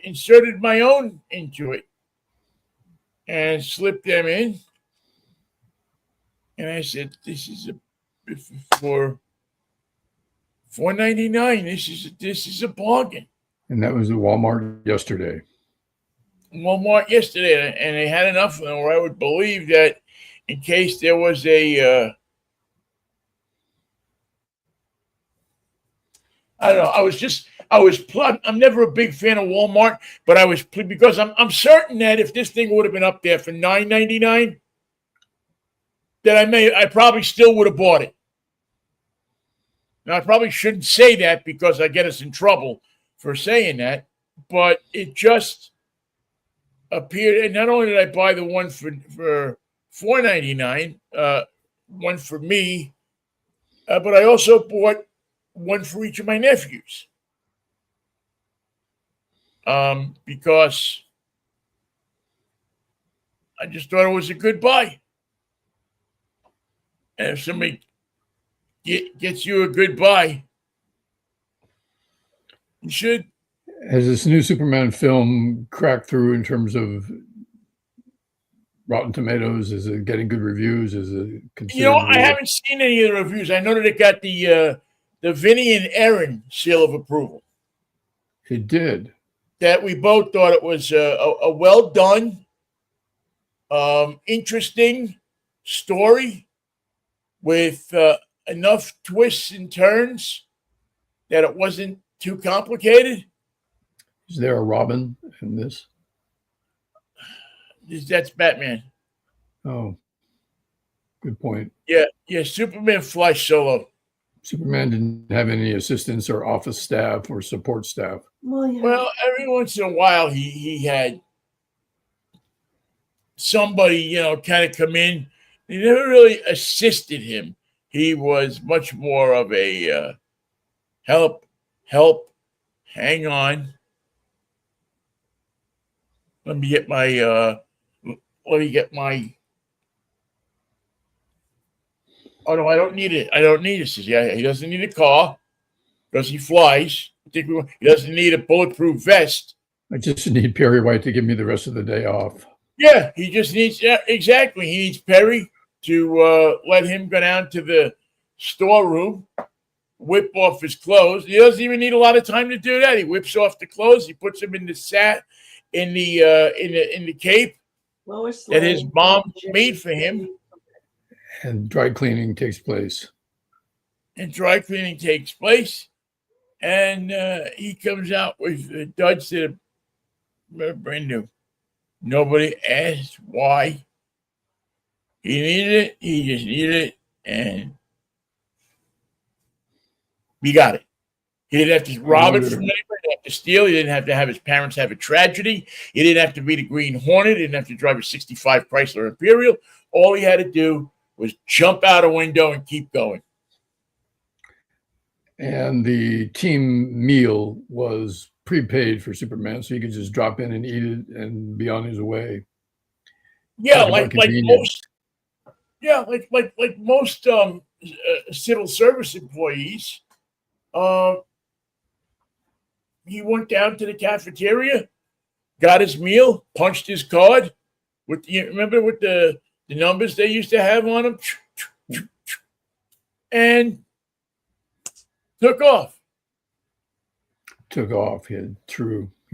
inserted my own into it and slipped them in. And I said, "This is for $4.99. This is a bargain." And that was at Walmart yesterday. Walmart yesterday, and they had enough of them where I would believe that in case there was a I don't know. I'm never a big fan of Walmart, but I was because I'm certain that if this thing would have been up there for $9.99, that I probably still would have bought it. Now I probably shouldn't say that because I get us in trouble for saying that, but it just appeared. And not only did I buy the one for $4.99, one for me, but I also bought one for each of my nephews. Because I just thought it was a good buy. And if somebody gets you a good buy, you should. Has this new Superman film cracked through in terms of Rotten Tomatoes? Is it getting good reviews? Is it considered? I haven't seen any of the reviews. I know that it got the Vinnie and Aaron seal of approval. It did. That we both thought it was a well done, interesting story with enough twists and turns that it wasn't too complicated. Is there a Robin in this? That's Batman. Oh, good point. Yeah. Superman flies solo. Superman didn't have any assistants or office staff or support staff. Well, every once in a while, he had somebody, kind of come in. He never really assisted him. He was much more of a help, hang on. Let me get my, oh no, I don't need it. I don't need it. Says, yeah, he doesn't need a car because he flies. He doesn't need a bulletproof vest. I just need Perry White to give me the rest of the day off. Yeah, he just needs, exactly. He needs Perry to let him go down to the storeroom, whip off his clothes. He doesn't even need a lot of time to do that. He whips off the clothes. He puts them in the cape that his mom made for him. And dry cleaning takes place. And he comes out with duds that are brand new. Nobody asked why he needed it. He just needed it, and he got it. He didn't have to rob it from anybody. He didn't have to steal. He didn't have to have his parents have a tragedy. He didn't have to be the Green Hornet. He didn't have to drive a 65 Chrysler Imperial. All he had to do was jump out a window and keep going. And the team meal was prepaid for Superman, so he could just drop in and eat it and be on his way. Yeah, like most civil service employees. He went down to the cafeteria, got his meal, punched his card. Remember with the numbers they used to have on him, and took off. He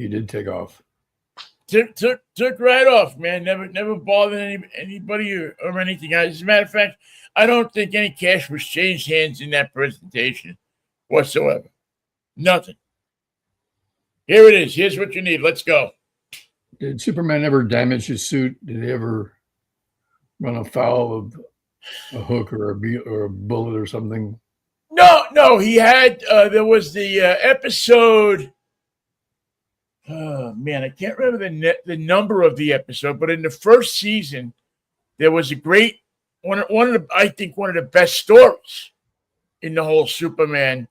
did take off. Took right off, man. Never bothered anybody or anything. As a matter of fact, I don't think any cash was changed hands in that presentation whatsoever. Nothing. Here it is. Here's what you need. Let's go. Did Superman ever damage his suit? Did he ever run afoul of a hook or a bullet or something? No. He had. There was the episode. Oh man, I can't remember the number of the episode, but in the first season, there was a great one of the best stories in the whole Superman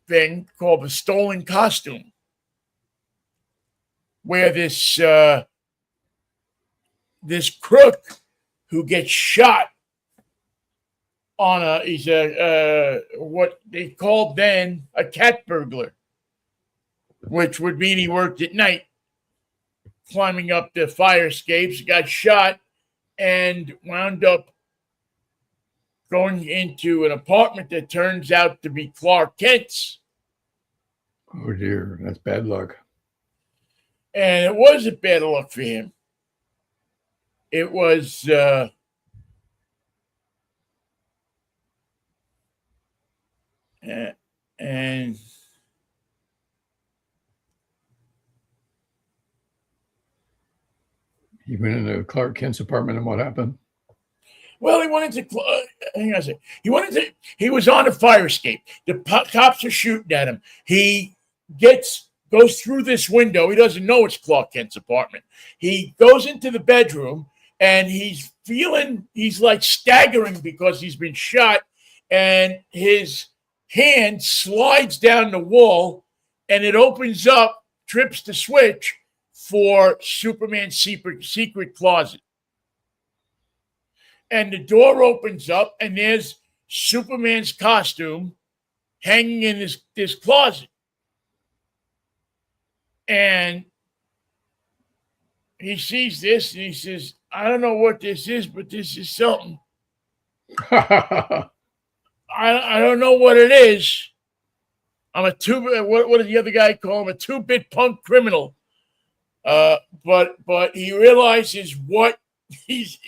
thing called The Stolen Costume, where this crook who gets shot on he's what they called then a cat burglar, which would mean he worked at night, climbing up the fire escapes, got shot, and wound up going into an apartment that turns out to be Clark Kent's. Oh dear, that's bad luck. And it wasn't bad luck for him. It was and he went into Clark Kent's apartment, and what happened? Well, he was on a fire escape. The cops are shooting at him. He goes through this window. He doesn't know it's Clark Kent's apartment. He goes into the bedroom, and he's like staggering because he's been shot, and his hand slides down the wall, and it opens up, trips the switch for Superman's secret closet. And the door opens up, and there's Superman's costume hanging in this closet. And he sees this, and he says, I don't know what this is, but this is something. I don't know what it is. I'm a what did the other guy call him? A 2-bit punk criminal. But he realizes what he's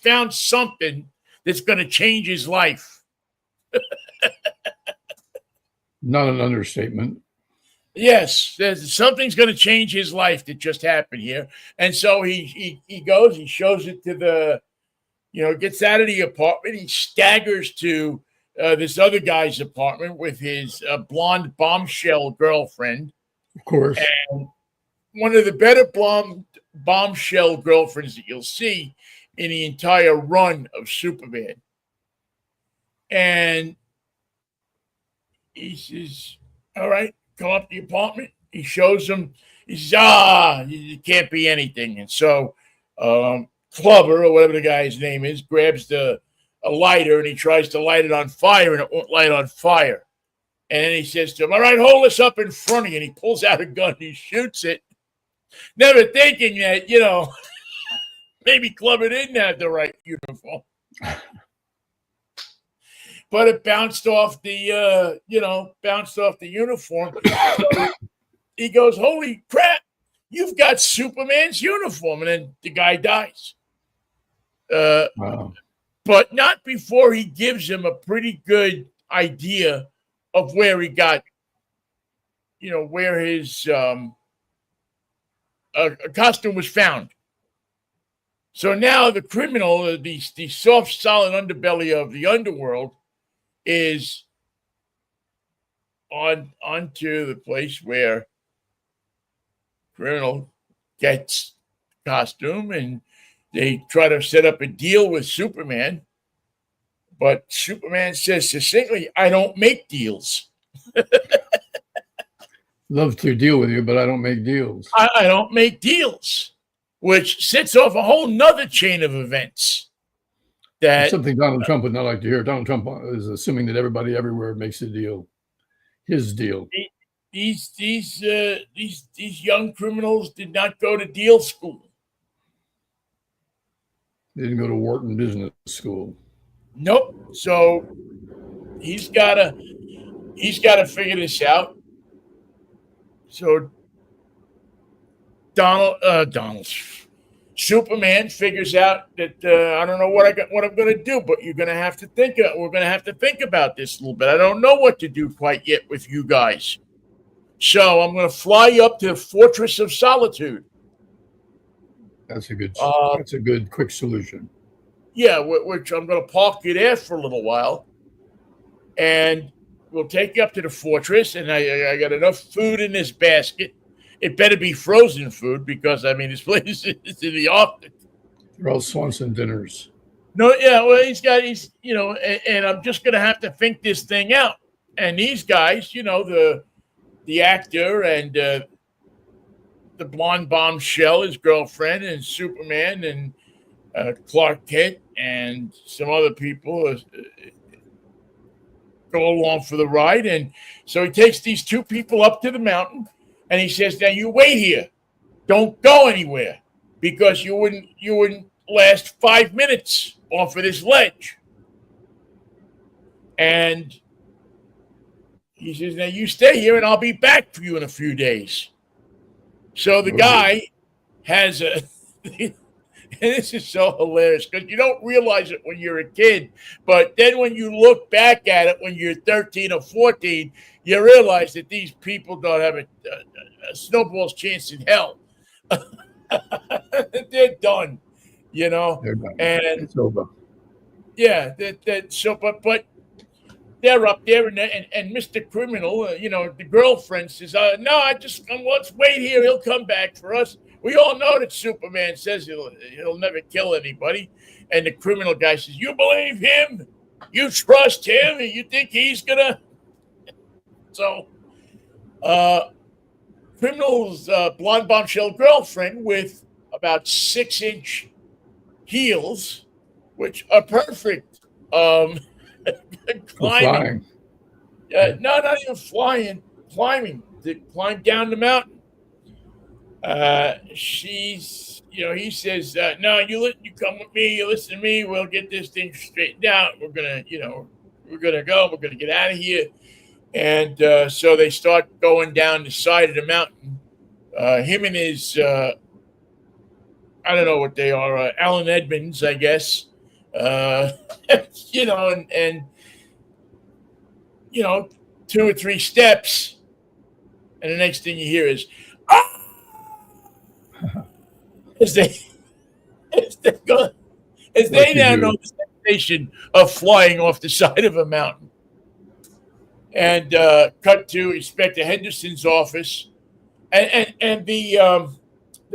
found something that's going to change his life. Not an understatement. Yes, something's going to change his life that just happened here. And so he shows it to gets out of the apartment. He staggers to this other guy's apartment with his blonde bombshell girlfriend. Of course. And one of the better blonde bombshell girlfriends that you'll see in the entire run of Superman. And he says, all right, come up to the apartment. He shows him. He says, it can't be anything. And so Clubber, or whatever the guy's name is, grabs a lighter and he tries to light it on fire, and it won't light on fire. And then he says to him, all right, hold this up in front of you. And he pulls out a gun and he shoots it, never thinking that, maybe Clubber didn't have the right uniform. But it bounced off the uniform. He goes, holy crap, you've got Superman's uniform. And then the guy dies. Wow. But not before he gives him a pretty good idea of where he got, where his costume was found. So now the criminal, the soft, solid underbelly of the underworld, is onto the place where criminal gets costume, and they try to set up a deal with Superman. But Superman says succinctly, I don't make deals. Love to deal with you, but I don't make deals. I don't make deals, which sets off a whole nother chain of events. That's something Donald Trump would not like to hear. Donald Trump is assuming that everybody everywhere makes a deal. His deal. These young criminals did not go to deal school. They didn't go to Wharton Business School. Nope. So he's gotta figure this out. So Superman figures out that I don't know what I'm going to do, but we're going to have to think about this a little bit. I don't know what to do quite yet with you guys. So I'm going to fly you up to the Fortress of Solitude. That's a good quick solution. Yeah, which I'm going to park you there for a little while, and we'll take you up to the fortress. And I got enough food in this basket. It better be frozen food because this place is in the Arctic. They're all Swanson dinners. No, yeah, well, and I'm just going to have to think this thing out. And these guys, the actor and the blonde bombshell, his girlfriend, and Superman, and Clark Kent, and some other people go along for the ride. And so he takes these two people up to the mountain. And he says, now you wait here. Don't go anywhere because you wouldn't last 5 minutes off of this ledge. And he says, now you stay here and I'll be back for you in a few days. So the guy has and this is so hilarious because you don't realize it when you're a kid. But then when you look back at it when you're 13 or 14, you realize that these people don't have a snowball's chance in hell. They're done, They're done. And it's over. Yeah, but they're up there, and Mr. Criminal, the girlfriend says, "No, let's wait here. He'll come back for us." We all know that Superman says he'll never kill anybody, and the criminal guy says, "You believe him? You trust him? And you think he's gonna?" So, criminal's blonde bombshell girlfriend with about 6-inch heels, which are perfect. Climbing. No, not even flying. Climbing to climb down the mountain. She's, he says, "No, you come with me. You listen to me. We'll get this thing straightened out. We're gonna go. We're gonna get out of here." And so they start going down the side of the mountain. Him and his, I don't know what they are, Alan Edmonds, I guess. And 2 or 3 steps, and the next thing you hear is, "Ah!" as they now know sensation of flying off the side of a mountain. And cut to Inspector Henderson's office, and the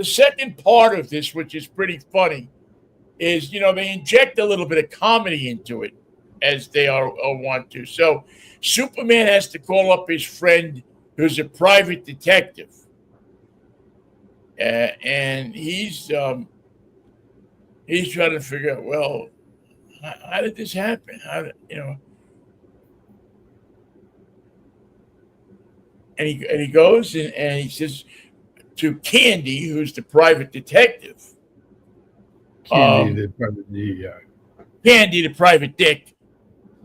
second part of this, which is pretty funny, is they inject a little bit of comedy into it, as they are want to. So Superman has to call up his friend, who's a private detective, and he's trying to figure out, well, how did this happen? And he goes and he says to Candy, who's the private detective. Candy, the private D guy. Candy, the private dick.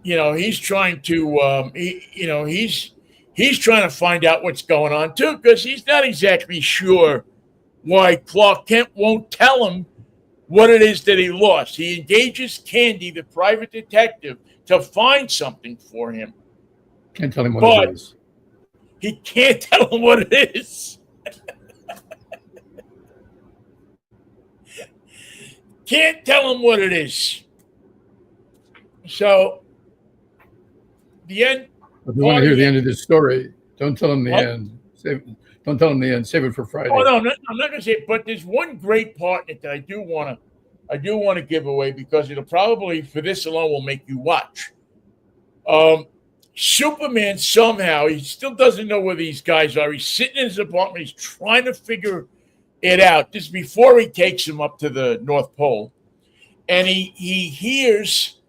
He's trying to he's trying to find out what's going on too, because he's not exactly sure why Clark Kent won't tell him what it is that he lost. He engages Candy, the private detective, to find something for him. Can't tell him what it is. He can't tell him what it is. Can't tell him what it is. So, the end. If you want to hear the end of this story, don't tell him the end. Don't tell him the end. Save it for Friday. Oh no, I'm not going to say it. But there's one great part in it that I do want to give away, because it'll probably, for this alone, will make you watch. Superman somehow, he still doesn't know where these guys are. He's sitting in his apartment. He's trying to figure it out. This is before he takes him up to the North Pole. And he hears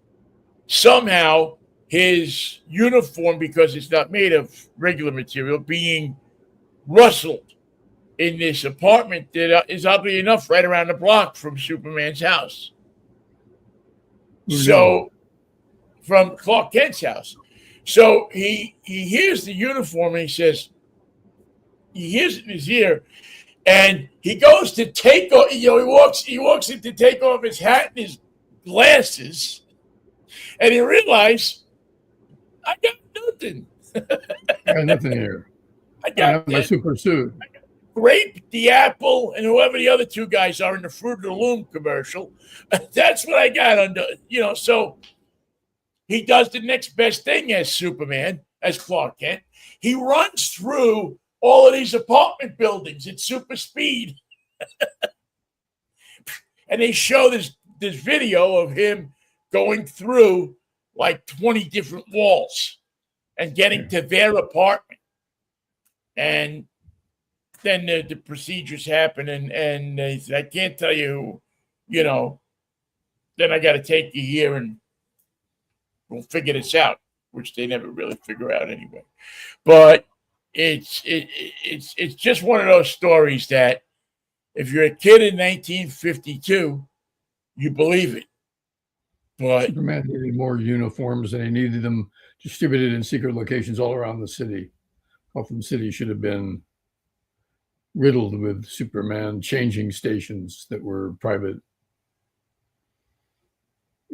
somehow his uniform, because it's not made of regular material, being rustled in this apartment that is, oddly enough, right around the block from Superman's house. So, from Clark Kent's house. So he hears the uniform, and he says, he hears it in his ear, and he goes to take off, he walks in to take off his hat and his glasses, and he realized, I got nothing. I got nothing here. I got my super suit. Grape, the Apple, and whoever the other two guys are in the Fruit of the Loom commercial. That's what I got under, so he does the next best thing as Superman, as Clark Kent. He runs through all of these apartment buildings at super speed. And they show this video of him going through like 20 different walls and getting to their apartment. And then the procedures happen, and they say, I can't tell you, then I got to take you here and we'll figure this out, which they never really figure out anyway. But it's just one of those stories that if you're a kid in 1952, you believe it. But Superman needed more uniforms, and he needed them distributed in secret locations all around the city. Gotham City should have been riddled with Superman changing stations that were private,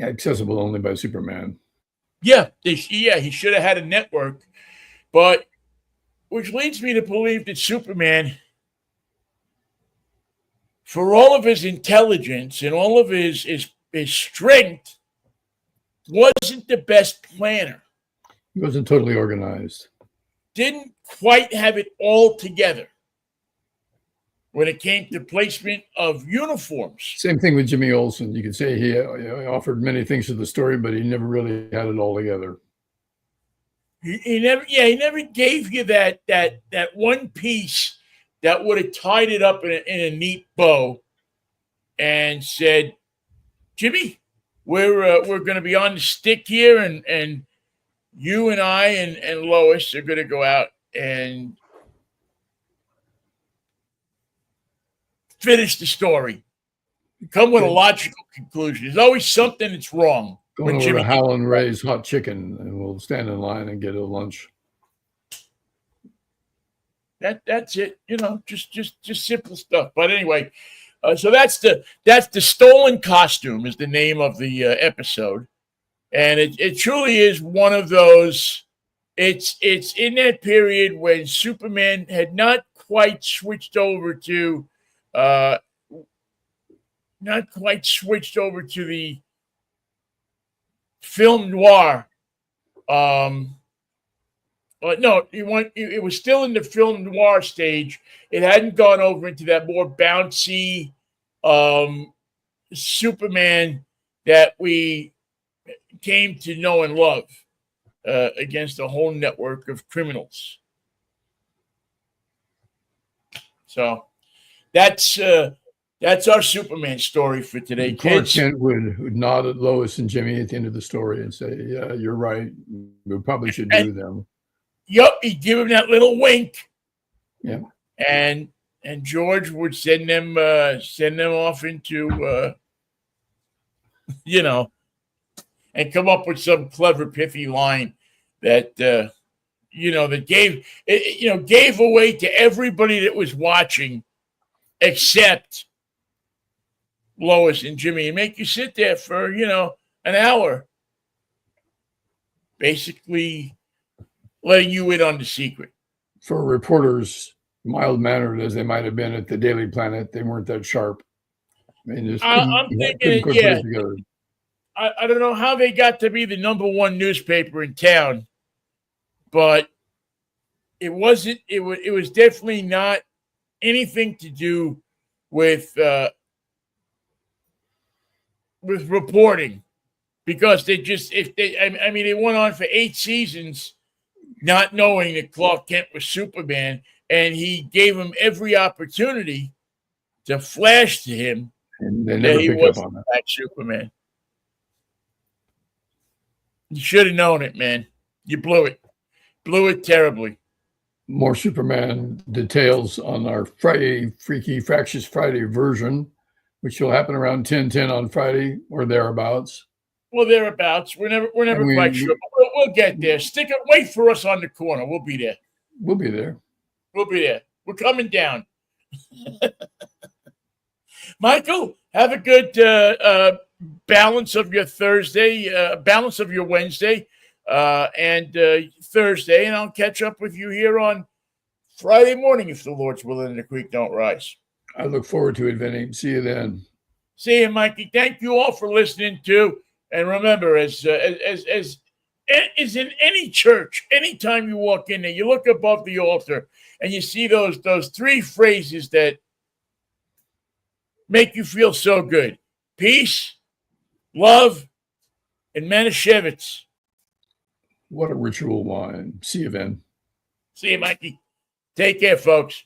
accessible only by Superman. Yeah, he should have had a network, but which leads me to believe that Superman, for all of his intelligence and all of his strength, wasn't the best planner. He wasn't totally organized. Didn't quite have it all together when it came to placement of uniforms. Same thing with Jimmy Olsen. You could say he offered many things to the story, but he never really had it all together. He never gave you that one piece that would have tied it up in a neat bow and said, Jimmy, we're going to be on the stick here, and you and I and Lois are going to go out and finish the story. Come with a logical conclusion. There's always something that's wrong. Going over to Howlin' Ray's hot chicken, and we'll stand in line and get a lunch. That's it. Just simple stuff. But anyway, so that's the Stolen Costume is the name of the episode, and it truly is one of those. It's in that period when Superman had not quite switched over to the film noir. No, it was still in the film noir stage. It hadn't gone over into that more bouncy Superman that we came to know and love against a whole network of criminals. So that's our Superman story for today, Clark kids. Kent would nod at Lois and Jimmy at the end of the story and say, "Yeah, you're right. We probably should do them." Yup, he'd give him that little wink. Yeah. And George would send them off into and come up with some clever, pithy line that that gave away to everybody that was watching, except Lois and Jimmy, and make you sit there for an hour, basically letting you in on the secret. For reporters, mild-mannered as they might have been at the Daily Planet, they weren't that sharp. They just couldn't put it together. I don't know how they got to be the #1 newspaper in town, but it wasn't. It was definitely not anything to do with reporting, because they went on for 8 seasons not knowing that Clark Kent was Superman, and he gave him every opportunity to flash to him and they never picked up on that. Superman. You should have known it, man. You blew it. Blew it terribly. More Superman details on our Friday, Freaky Fractious Friday version, which will happen around 10:10 on Friday or thereabouts. Well, thereabouts. We're never quite sure, but we'll get there. Wait for us on the corner. We'll be there. We'll be there. We'll be there. We're coming down. Michael, have a good balance of your Thursday, balance of your Wednesday, and Thursday, and I'll catch up with you here on Friday morning if the Lord's willing and the creek don't rise. I look forward to it, Vinnie. See you then. See you, Mikey. Thank you all for listening too. And remember, as in any church, anytime you walk in there, you look above the altar and you see those 3 phrases that make you feel so good: peace, love, and Manischewitz. What a ritual wine. See you, Vin. See you, Mikey. Take care, folks.